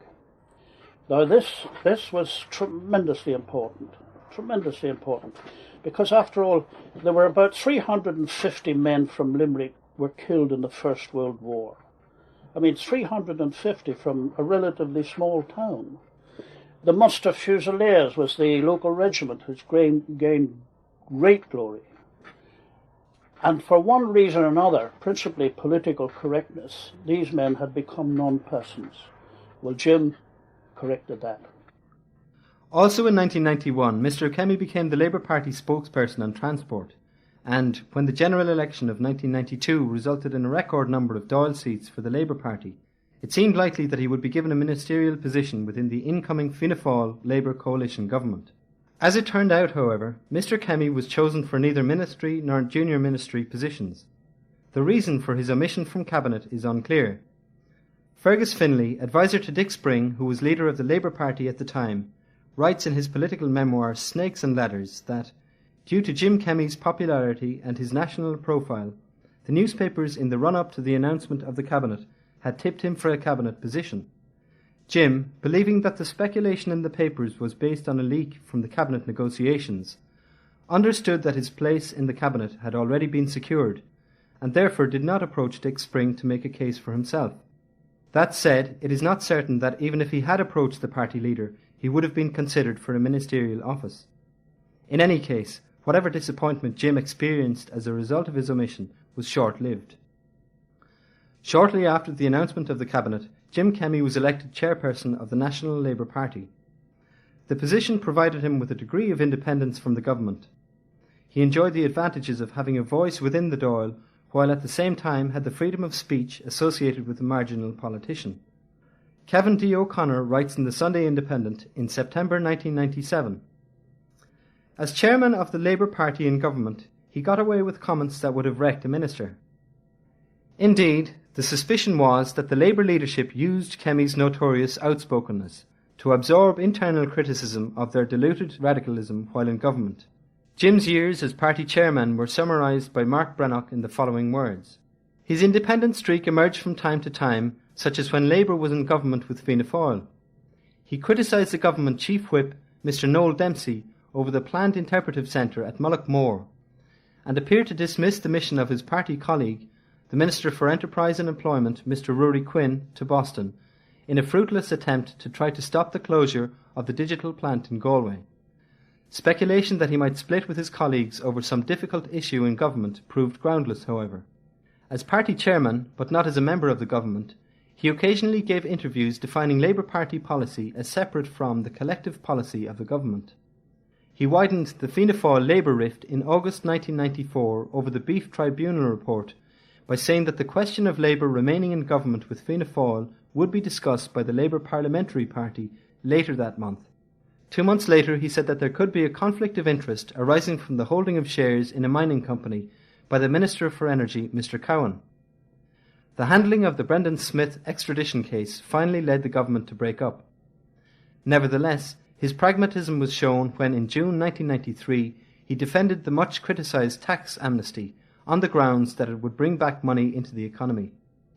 Now this was tremendously important, because after all, there were about 350 men from Limerick were killed in the First World War. I mean, 350 from a relatively small town. The Munster Fusiliers was the local regiment which gained great glory. And for one reason or another, principally political correctness, these men had become non-persons. Well, Jim corrected that. Also in 1991, Mr. Kemmy became the Labour Party spokesperson on transport, and when the general election of 1992 resulted in a record number of Dáil seats for the Labour Party, it seemed likely that he would be given a ministerial position within the incoming Fianna Fáil Labour coalition government. As it turned out, however, Mr. Kemmy was chosen for neither ministry nor junior ministry positions. The reason for his omission from cabinet is unclear. Fergus Finlay, advisor to Dick Spring, who was leader of the Labour Party at the time, writes in his political memoir Snakes and Ladders that, due to Jim Kemmy's popularity and his national profile, the newspapers in the run-up to the announcement of the cabinet had tipped him for a cabinet position. Jim, believing that the speculation in the papers was based on a leak from the cabinet negotiations, understood that his place in the cabinet had already been secured, and therefore did not approach Dick Spring to make a case for himself. That said, it is not certain that even if he had approached the party leader, he would have been considered for a ministerial office. In any case, whatever disappointment Jim experienced as a result of his omission was short-lived. Shortly after the announcement of the cabinet, Jim Kemmy was elected chairperson of the National Labour Party. The position provided him with a degree of independence from the government, he enjoyed the advantages of having a voice within the Dáil, while at the same time had the freedom of speech associated with a marginal politician. Kevin D. O'Connor writes in the Sunday Independent in September 1997, "As chairman of the Labour Party in government, he got away with comments that would have wrecked a minister. Indeed, the suspicion was that the Labour leadership used Kemmy's notorious outspokenness to absorb internal criticism of their diluted radicalism while in government. Jim's years as party chairman were summarised by Mark Brannock in the following words. His independent streak emerged from time to time, such as when Labour was in government with Fianna Fáil. He criticised the government chief whip, Mr Noel Dempsey, over the planned interpretive centre at Mullaghmore, and appeared to dismiss the mission of his party colleague, the Minister for Enterprise and Employment, Mr Rory Quinn, to Boston, in a fruitless attempt to try to stop the closure of the digital plant in Galway. Speculation that he might split with his colleagues over some difficult issue in government proved groundless, however. As party chairman, but not as a member of the government, he occasionally gave interviews defining Labour Party policy as separate from the collective policy of the government. He widened the Fianna Fáil Labour rift in August 1994 over the Beef Tribunal report by saying that the question of Labour remaining in government with Fianna Fáil would be discussed by the Labour Parliamentary Party later that month. 2 months later, he said that there could be a conflict of interest arising from the holding of shares in a mining company by the Minister for Energy, Mr Cowan. The handling of the Brendan Smith extradition case finally led the government to break up. Nevertheless, his pragmatism was shown when in June 1993 he defended the much criticised tax amnesty on the grounds that it would bring back money into the economy.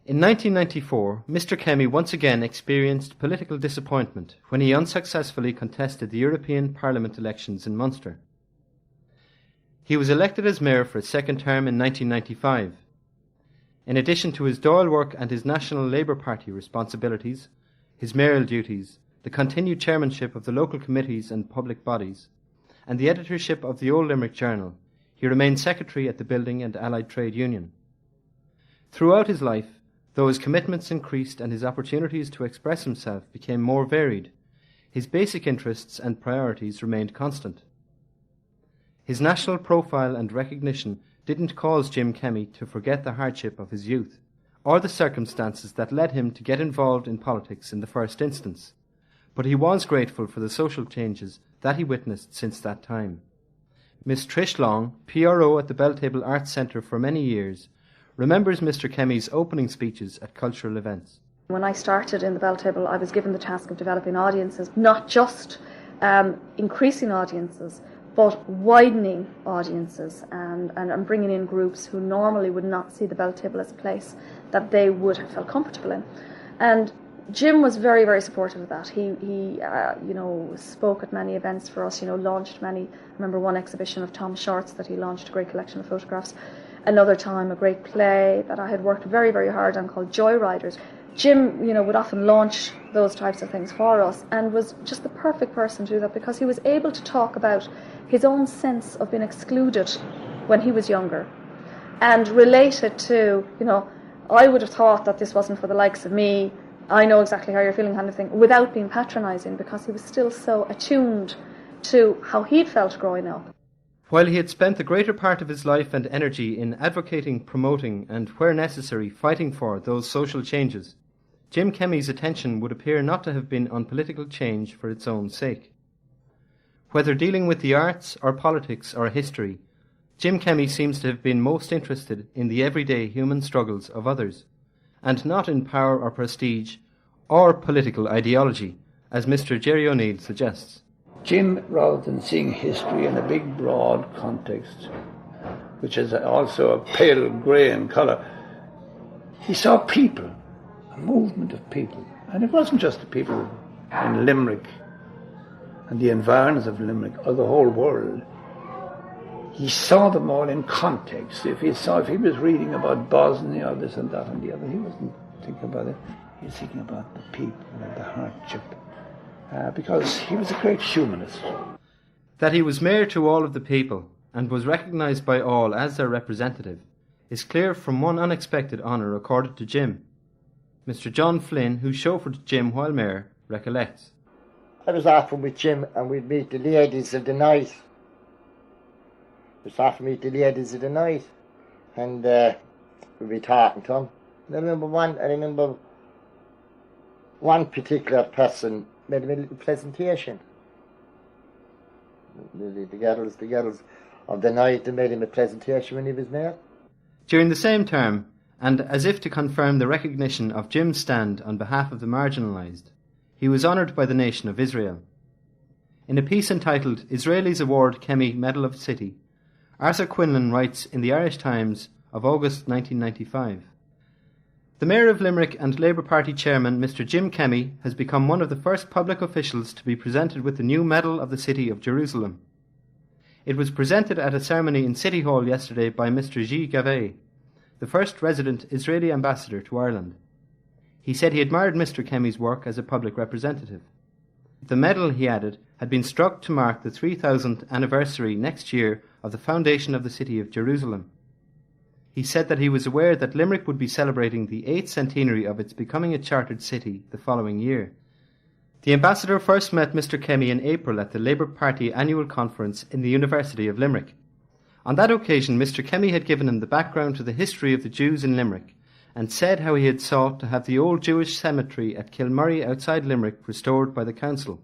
In 1994, Mr Kemmy once again experienced political disappointment when he unsuccessfully contested the European Parliament elections in Munster. He was elected as mayor for a second term in 1995. In addition to his Dáil work and his National Labour Party responsibilities, his mayoral duties, the continued chairmanship of the local committees and public bodies, and the editorship of the Old Limerick Journal, he remained secretary at the Building and Allied Trade Union. Throughout his life, though his commitments increased and his opportunities to express himself became more varied, his basic interests and priorities remained constant. His national profile and recognition didn't cause Jim Kemmy to forget the hardship of his youth, or the circumstances that led him to get involved in politics in the first instance, but he was grateful for the social changes that he witnessed since that time. Miss Trish Long, PRO at the Belltable Arts Centre for many years, remembers Mr Kemmy's opening speeches at cultural events. When I started in the Belltable, I was given the task of developing audiences, not just increasing audiences, but widening audiences and bringing in groups who normally would not see the Belltable as a place that they would have felt comfortable in. And Jim was very, very supportive of that. He spoke at many events for us, launched many. I remember one exhibition of Tom Short's that he launched, a great collection of photographs. Another time, a great play that I had worked very, very hard on called Joyriders. Jim, would often launch those types of things for us and was just the perfect person to do that because he was able to talk about his own sense of being excluded when he was younger and relate it to, I would have thought that this wasn't for the likes of me, I know exactly how you're feeling kind of thing, without being patronising because he was still so attuned to how he'd felt growing up. While he had spent the greater part of his life and energy in advocating, promoting and, where necessary, fighting for those social changes, Jim Kemmy's attention would appear not to have been on political change for its own sake. Whether dealing with the arts or politics or history, Jim Kemmy seems to have been most interested in the everyday human struggles of others, and not in power or prestige or political ideology, as Mr Jerry O'Neill suggests. Jim, rather than seeing history in a big, broad context, which is also a pale grey in colour, he saw people, a movement of people. And it wasn't just the people in Limerick and the environs of Limerick or the whole world. He saw them all in context. If he was reading about Bosnia or this and that and the other, he wasn't thinking about it. He was thinking about the people and the hardship. Because he was a great humanist. That he was mayor to all of the people and was recognised by all as their representative is clear from one unexpected honour accorded to Jim. Mr John Flynn, who chauffeured Jim while mayor, recollects. I was often with Jim and we'd meet the ladies of the night. We sat to meet the ladies of the night, and we'd be talking to them. And I remember one particular person made him a little presentation. The girls of the night, they made him a presentation when he was mayor. During the same term, and as if to confirm the recognition of Jim's stand on behalf of the marginalised, he was honoured by the nation of Israel. In a piece entitled Israelis Award Kemmy Medal of the City, Arthur Quinlan writes in the Irish Times of August 1995, "The Mayor of Limerick and Labour Party Chairman Mr Jim Kemmy has become one of the first public officials to be presented with the new Medal of the City of Jerusalem. It was presented at a ceremony in City Hall yesterday by Mr G. Gavay, the first resident Israeli ambassador to Ireland. He said he admired Mr Kemmy's work as a public representative. The medal, he added, had been struck to mark the 3000th anniversary next year of the foundation of the City of Jerusalem. He said that he was aware that Limerick would be celebrating the 8th centenary of its becoming a chartered city the following year. The ambassador first met Mr Kemmy in April at the Labour Party annual conference in the University of Limerick. On that occasion, Mr Kemmy had given him the background to the history of the Jews in Limerick and said how he had sought to have the old Jewish cemetery at Kilmurray outside Limerick restored by the council.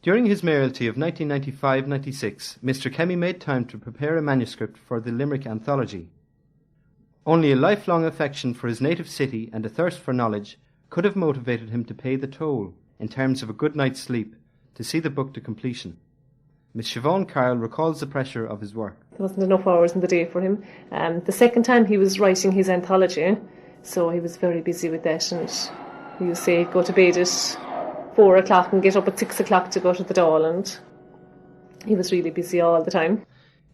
During his mayoralty of 1995-96, Mr Kemmy made time to prepare a manuscript for the Limerick anthology. Only a lifelong affection for his native city and a thirst for knowledge could have motivated him to pay the toll, in terms of a good night's sleep, to see the book to completion. Miss Siobhan Carroll recalls the pressure of his work. There wasn't enough hours in the day for him. The second time he was writing his anthology, so he was very busy with that, and he would say go to bed at 4 o'clock and get up at 6 o'clock to go to the Dáil, and he was really busy all the time.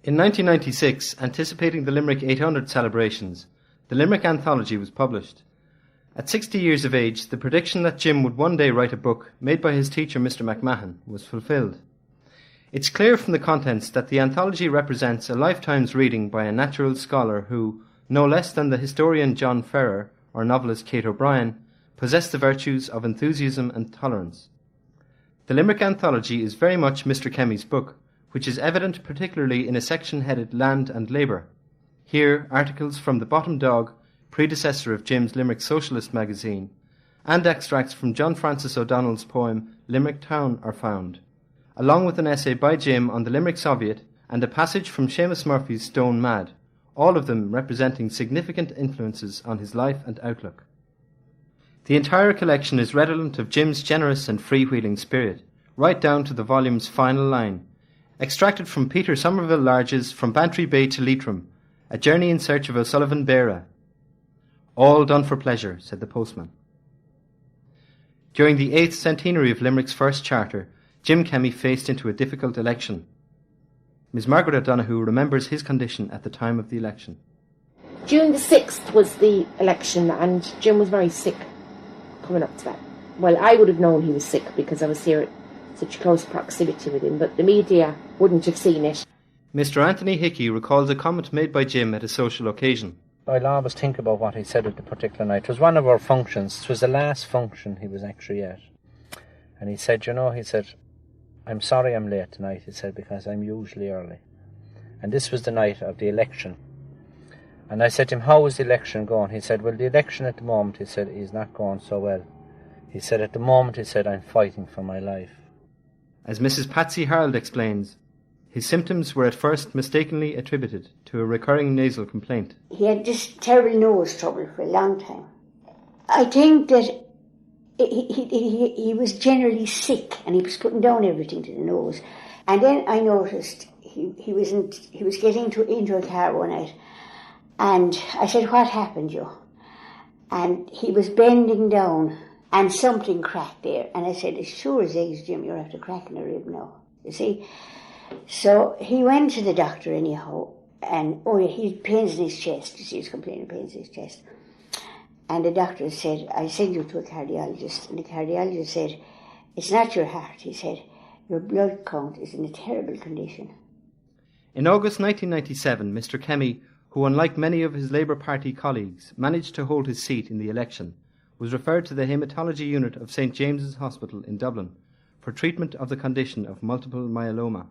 In 1996, anticipating the Limerick 800 celebrations, the Limerick Anthology was published. At 60 years of age, the prediction that Jim would one day write a book made by his teacher Mr McMahon was fulfilled. It's clear from the contents that the anthology represents a lifetime's reading by a natural scholar who, no less than the historian John Ferrer or novelist Kate O'Brien, possessed the virtues of enthusiasm and tolerance. The Limerick Anthology is very much Mr Kemmy's book, which is evident particularly in a section headed Land and Labour. Here, articles from The Bottom Dog, predecessor of Jim's Limerick Socialist magazine, and extracts from John Francis O'Donnell's poem Limerick Town are found, along with an essay by Jim on the Limerick Soviet and a passage from Seamus Murphy's Stone Mad, all of them representing significant influences on his life and outlook. The entire collection is redolent of Jim's generous and freewheeling spirit, right down to the volume's final line, extracted from Peter Somerville Large's From Bantry Bay to Leitrim, A Journey in Search of O'Sullivan Beara. All done for pleasure, said the postman. During the 8th centenary of Limerick's first charter, Jim Kemmy faced into a difficult election. Ms. Margaret O'Donoghue remembers his condition at the time of the election. June the 6th was the election, and Jim was very sick coming up to that. Well, I would have known he was sick because I was here at such close proximity with him, but the media wouldn't have seen it. Mr. Anthony Hickey recalls a comment made by Jim at a social occasion. I'll always think about what he said at the particular night. It was one of our functions. It was the last function he was actually at. And he said, I'm sorry I'm late tonight, he said, because I'm usually early. And this was the night of the election. And I said to him, how is the election going? He said, well, the election at the moment, he said, is not going so well. He said, at the moment, he said, I'm fighting for my life. As Mrs. Patsy Harold explains, his symptoms were at first mistakenly attributed to a recurring nasal complaint. He had this terrible nose trouble for a long time. I think that he was generally sick and he was putting down everything to the nose. And then I noticed he was getting into a car one night, and I said, what happened, Joe? And he was bending down and something cracked there. And I said, as sure as eggs, Jim, you're after cracking a rib now, you see. So he went to the doctor anyhow, and he had pains in his chest. You see, he was complaining of pains in his chest. And the doctor said, I send you to a cardiologist. And the cardiologist said, it's not your heart. He said, your blood count is in a terrible condition. In August 1997, Mr. Kemmy, who unlike many of his Labour Party colleagues managed to hold his seat in the election, was referred to the haematology unit of St. James's Hospital in Dublin for treatment of the condition of multiple myeloma.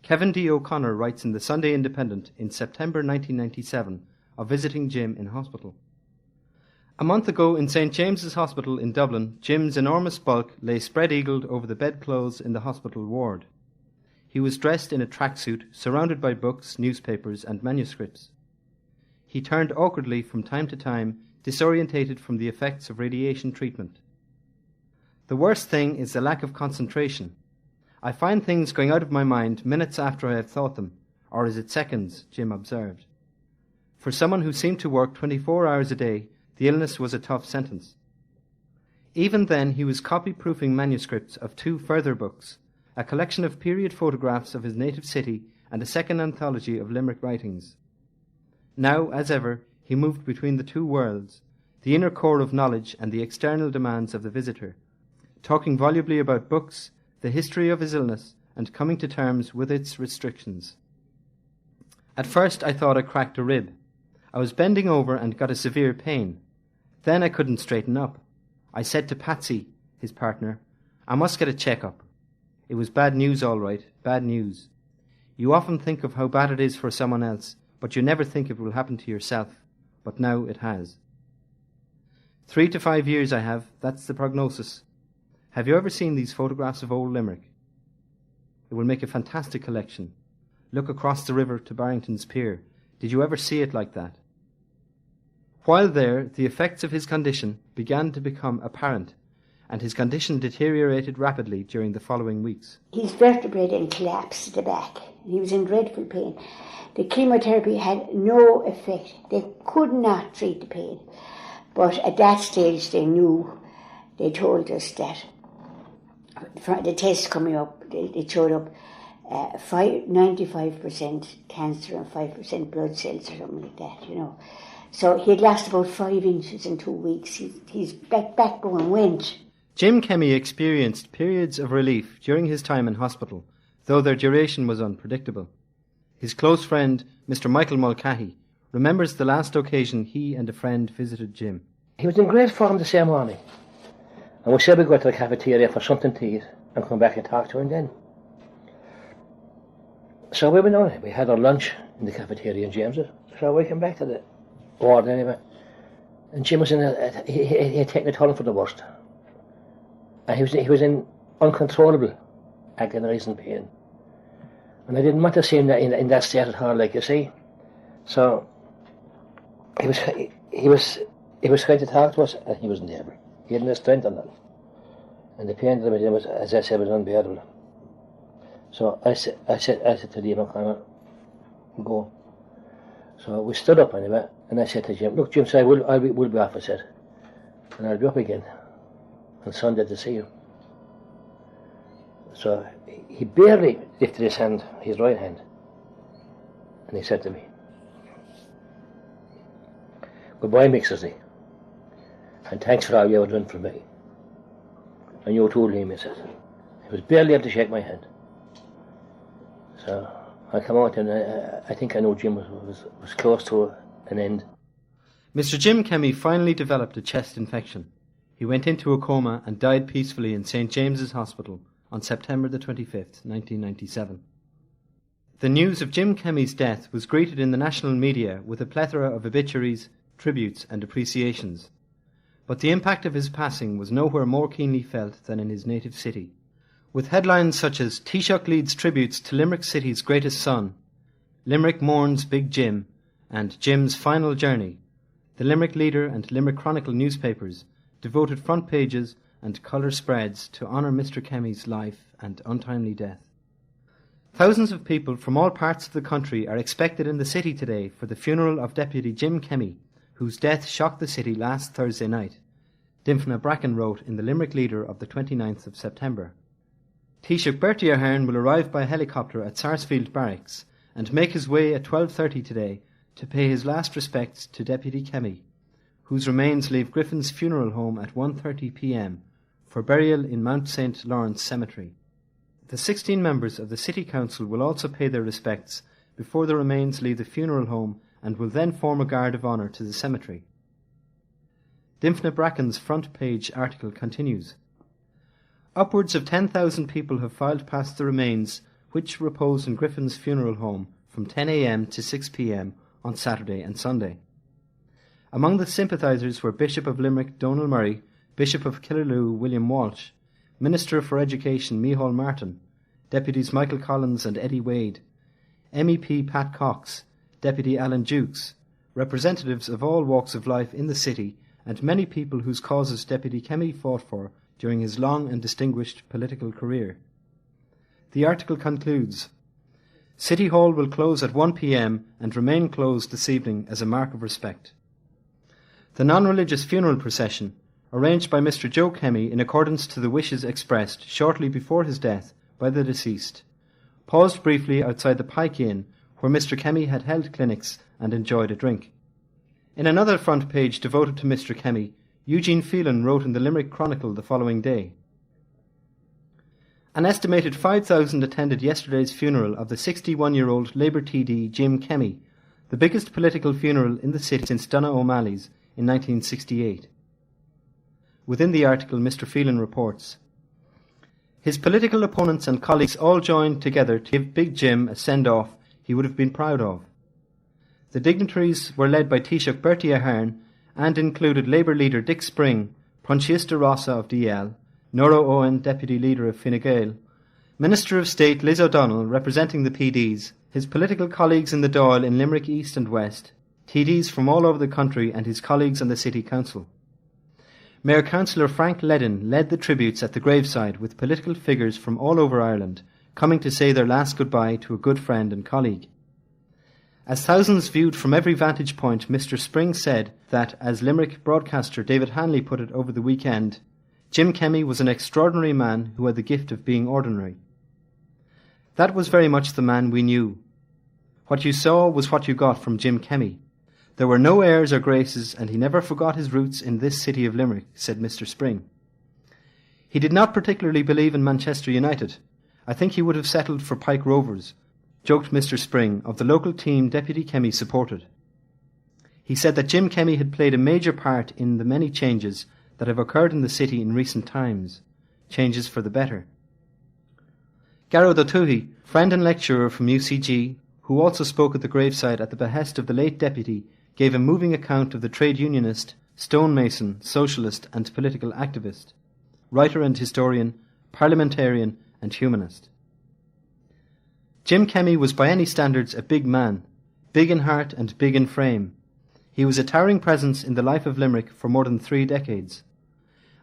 Kevin D. O'Connor writes in the Sunday Independent in September 1997 of visiting Jim in hospital. A month ago in St. James's Hospital in Dublin, Jim's enormous bulk lay spread-eagled over the bedclothes in the hospital ward. He was dressed in a tracksuit, surrounded by books, newspapers and manuscripts. He turned awkwardly from time to time, disorientated from the effects of radiation treatment. The worst thing is the lack of concentration. I find things going out of my mind minutes after I have thought them, or is it seconds, Jim observed. For someone who seemed to work 24 hours a day, the illness was a tough sentence. Even then he was copy-proofing manuscripts of 2 further books, a collection of period photographs of his native city and a second anthology of Limerick writings. Now, as ever, he moved between the 2 worlds, the inner core of knowledge and the external demands of the visitor, talking volubly about books, the history of his illness, and coming to terms with its restrictions. At first I thought I cracked a rib. I was bending over and got a severe pain. Then I couldn't straighten up. I said to Patsy, his partner, I must get a check-up. It was bad news, all right, bad news. You often think of how bad it is for someone else, but you never think it will happen to yourself. But now it has. 3 to 5 years I have, that's the prognosis. Have you ever seen these photographs of old Limerick? It will make a fantastic collection. Look across the river to Barrington's Pier. Did you ever see it like that? While there, the effects of his condition began to become apparent, and his condition deteriorated rapidly during the following weeks. His vertebrae then collapsed at the back. He was in dreadful pain. The chemotherapy had no effect. They could not treat the pain. But at that stage they knew, they told us that the tests coming up, it showed up 95% cancer and 5% blood cells or something like that, you know. So he had lost about 5 inches in 2 weeks. His backbone went. Jim Kemmy experienced periods of relief during his time in hospital, though their duration was unpredictable. His close friend, Mr. Michael Mulcahy, remembers the last occasion he and a friend visited Jim. He was in great form the same morning, and we said we'd go to the cafeteria for something to eat and come back and talk to him then. So we went on. We had our lunch in the cafeteria in James's. So we came back to the ward anyway. And Jim was in he had taken a turn for the worst. And he was in uncontrollable agonising pain. And I didn't want to see him in that state at all, like you see. So he was trying to talk to us, and he wasn't able. He hadn't the strength on that. And the pain that was, as I said, was unbearable. So I said to Jim, O'Connor, go. So we stood up anyway, and I said to Jim, look, Jim, we'll be off, I said, and I'll be up again on Sunday to see you. So he barely lifted his hand, his right hand, and he said to me, goodbye, Mixersy, and thanks for all you have done for me. And you told him, he said. He was barely able to shake my hand. So I come out and I think I know Jim was close to an end. Mr. Jim Kemmy finally developed a chest infection. He went into a coma and died peacefully in St. James's Hospital on September the 25th, 1997. The news of Jim Kemmy's death was greeted in the national media with a plethora of obituaries, tributes and appreciations. But the impact of his passing was nowhere more keenly felt than in his native city. With headlines such as Taoiseach leads tributes to Limerick City's greatest son, Limerick mourns Big Jim, and Jim's final journey, the Limerick Leader and Limerick Chronicle newspapers devoted front pages and colour spreads to honour Mr. Kemmy's life and untimely death. Thousands of people from all parts of the country are expected in the city today for the funeral of Deputy Jim Kemmy, whose death shocked the city last Thursday night, Dimphna Bracken wrote in the Limerick Leader of the 29th of September. Taoiseach Bertie Ahern will arrive by helicopter at Sarsfield Barracks and make his way at 12:30 today to pay his last respects to Deputy Kemmy, whose remains leave Griffin's funeral home at 1:30 p.m. for burial in Mount St. Lawrence Cemetery. The 16 members of the City Council will also pay their respects before the remains leave the funeral home and will then form a guard of honour to the cemetery. Dimphna Bracken's front page article continues. Upwards of 10,000 people have filed past the remains, which reposed in Griffin's funeral home from 10 a.m. to 6 p.m. on Saturday and Sunday. Among the sympathisers were Bishop of Limerick Donal Murray, Bishop of Killaloe William Walsh, Minister for Education Micheál Martin, Deputies Michael Collins and Eddie Wade, MEP Pat Cox, Deputy Alan Dukes, representatives of all walks of life in the city, and many people whose causes Deputy Kemmy fought for during his long and distinguished political career. The article concludes, City Hall will close at 1 p.m. and remain closed this evening as a mark of respect. The non-religious funeral procession, arranged by Mr. Joe Kemmy in accordance to the wishes expressed shortly before his death by the deceased, paused briefly outside the Pike Inn where Mr. Kemmy had held clinics and enjoyed a drink. In another front page devoted to Mr. Kemmy, Eugene Phelan wrote in the Limerick Chronicle the following day, An estimated 5,000 attended yesterday's funeral of the 61-year-old Labour TD Jim Kemmy, the biggest political funeral in the city since Donogh O'Malley's in 1968. Within the article, Mr. Phelan reports, His political opponents and colleagues all joined together to give Big Jim a send-off he would have been proud of. The dignitaries were led by Taoiseach Bertie Ahern and included Labour leader Dick Spring, Proinsias Rossa of DL, Nora Owen, Deputy Leader of Fine Gael, Minister of State Liz O'Donnell representing the PDs, his political colleagues in the Dáil in Limerick East and West, TDs from all over the country and his colleagues on the City Council. Mayor Councillor Frank Ledden led the tributes at the graveside with political figures from all over Ireland coming to say their last goodbye to a good friend and colleague. As thousands viewed from every vantage point, Mr. Spring said that, as Limerick broadcaster David Hanley put it over the weekend, Jim Kemmy was an extraordinary man who had the gift of being ordinary. That was very much the man we knew. What you saw was what you got from Jim Kemmy. There were no airs or graces, and he never forgot his roots in this city of Limerick, said Mr. Spring. He did not particularly believe in Manchester United. I think he would have settled for Pike Rovers, joked Mr. Spring of the local team Deputy Kemmy supported. He said that Jim Kemmy had played a major part in the many changes that have occurred in the city in recent times, changes for the better. Garrod O'Tuathaigh, friend and lecturer from UCG, who also spoke at the graveside at the behest of the late deputy, gave a moving account of the trade unionist, stonemason, socialist and political activist, writer and historian, parliamentarian and humanist. Jim Kemmy was by any standards a big man, big in heart and big in frame. He was a towering presence in the life of Limerick for more than 3 decades.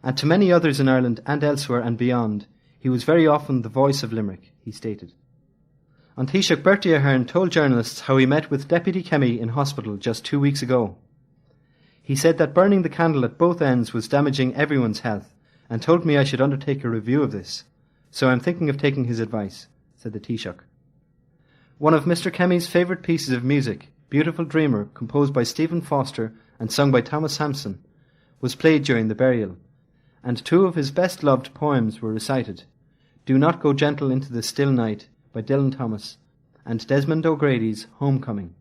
And to many others in Ireland and elsewhere and beyond, he was very often the voice of Limerick, he stated. And Taoiseach Bertie Ahern told journalists how he met with Deputy Kemmy in hospital just 2 weeks ago. He said that burning the candle at both ends was damaging everyone's health, and told me I should undertake a review of this. So I'm thinking of taking his advice, said the Taoiseach. One of Mr. Kemmy's favourite pieces of music, Beautiful Dreamer, composed by Stephen Foster and sung by Thomas Hampson, was played during the burial, and 2 of his best-loved poems were recited, Do Not Go Gentle Into the Still Night by Dylan Thomas, and Desmond O'Grady's Homecoming.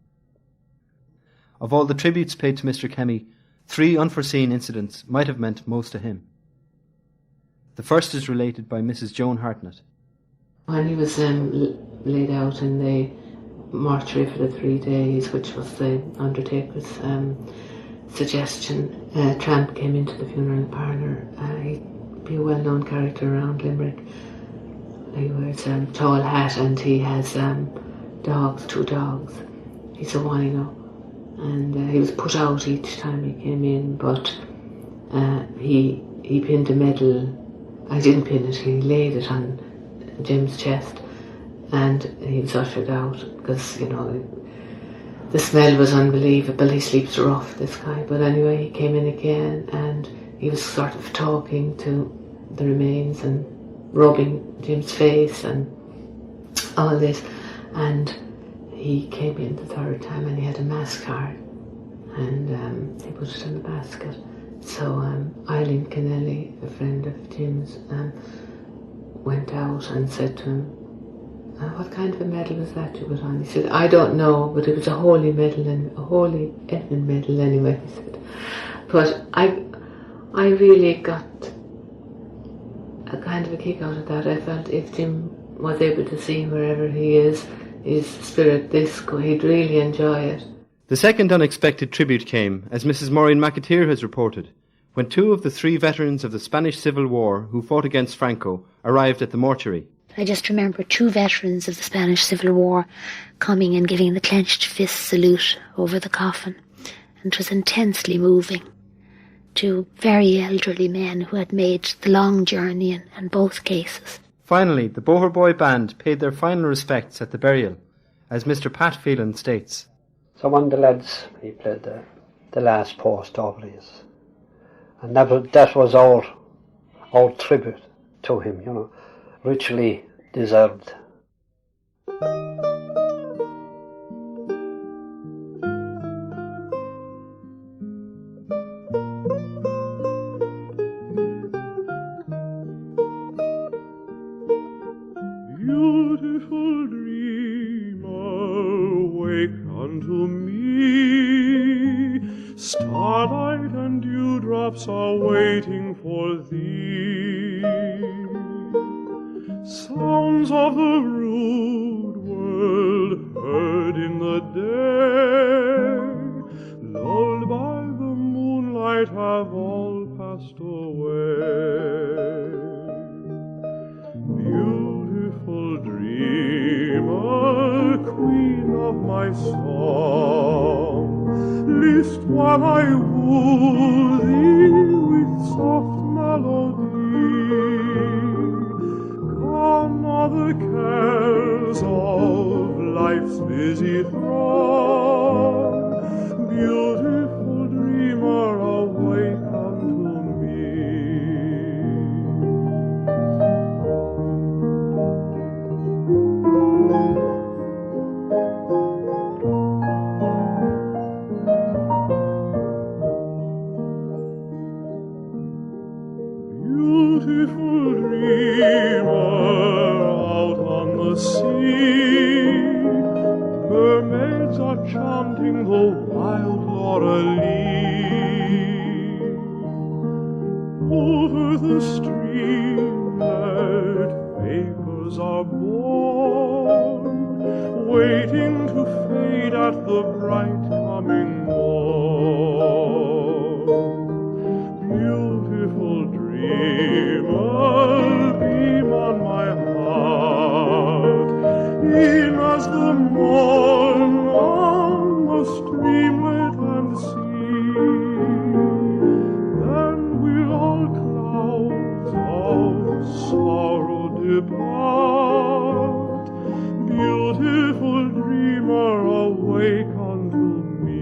Of all the tributes paid to Mr. Kemmy, 3 unforeseen incidents might have meant most to him. The first is related by Mrs. Joan Hartnett. When he was laid out in the mortuary for the 3 days, which was the undertaker's suggestion, Tramp came into the funeral parlour. He'd be a well-known character around Limerick. He wears a tall hat and he has dogs, 2 dogs. He's a wino. And he was put out each time he came in, but he pinned a medal. I didn't pin it, he laid it on Jim's chest, and he was ushered out because, you know, the smell was unbelievable. He sleeps rough, this guy. But anyway, he came in again and he was sort of talking to the remains and rubbing Jim's face and all this. And he came in the 3rd time and he had a mass card, and he put it in the basket. So Eileen Kennelly, a friend of Jim's, went out and said to him, what kind of a medal was that you put on? He said, I don't know, but it was a holy medal, and a holy effing medal anyway, he said. But I really got a kind of a kick out of that. I felt if Jim was able to see wherever he is, his spirit disco, he'd really enjoy it. The second unexpected tribute came, as Mrs. Maureen McAteer has reported, when 2 of the 3 veterans of the Spanish Civil War who fought against Franco arrived at the mortuary. I just remember 2 veterans of the Spanish Civil War coming and giving the clenched fist salute over the coffin, and it was intensely moving. 2 very elderly men who had made the long journey in both cases. Finally, the Boher Boy Band paid their final respects at the burial, as Mr. Pat Phelan states. So one of the lads, he played the last post obvious. And that was our tribute to him, you know, richly deserved. Beautiful dreamer, wake unto me. Starlight and dewdrops are waiting for thee. Sounds of the rude world heard in the day, lulled by the moonlight, have all passed away. Beautiful dreamer, queen of my song, list while I woo thee with soft melody. Gone are the cares of life's busy throng. Beautiful dreamer, awake unto me. Beautiful dreamer, out on the sea, mermaids are chanting the wild laurel-lea. Over the streamlet, vapors are born, waiting to fade at the bright coming morn. Beautiful dreamer, beam on my heart, e'en as the morn on the streamlet and sea. Then will all clouds of sorrow depart. Beautiful dreamer, awake unto me.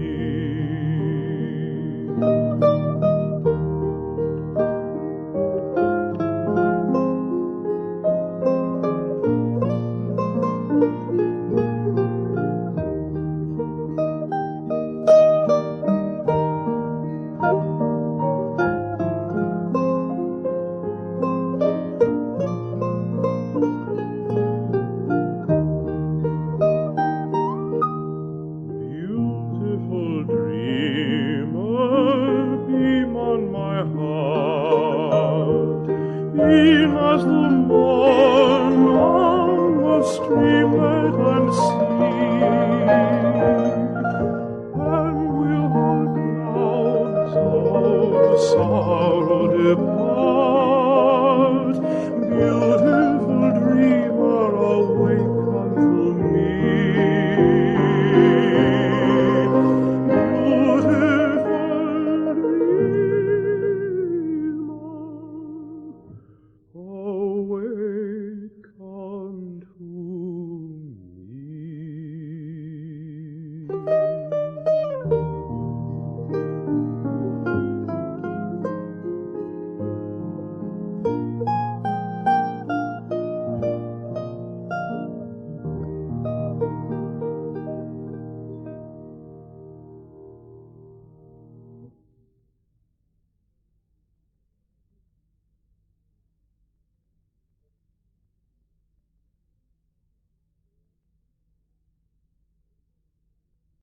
E'en as the morn on the streamlet and sea, and will all clouds of sorrow depart.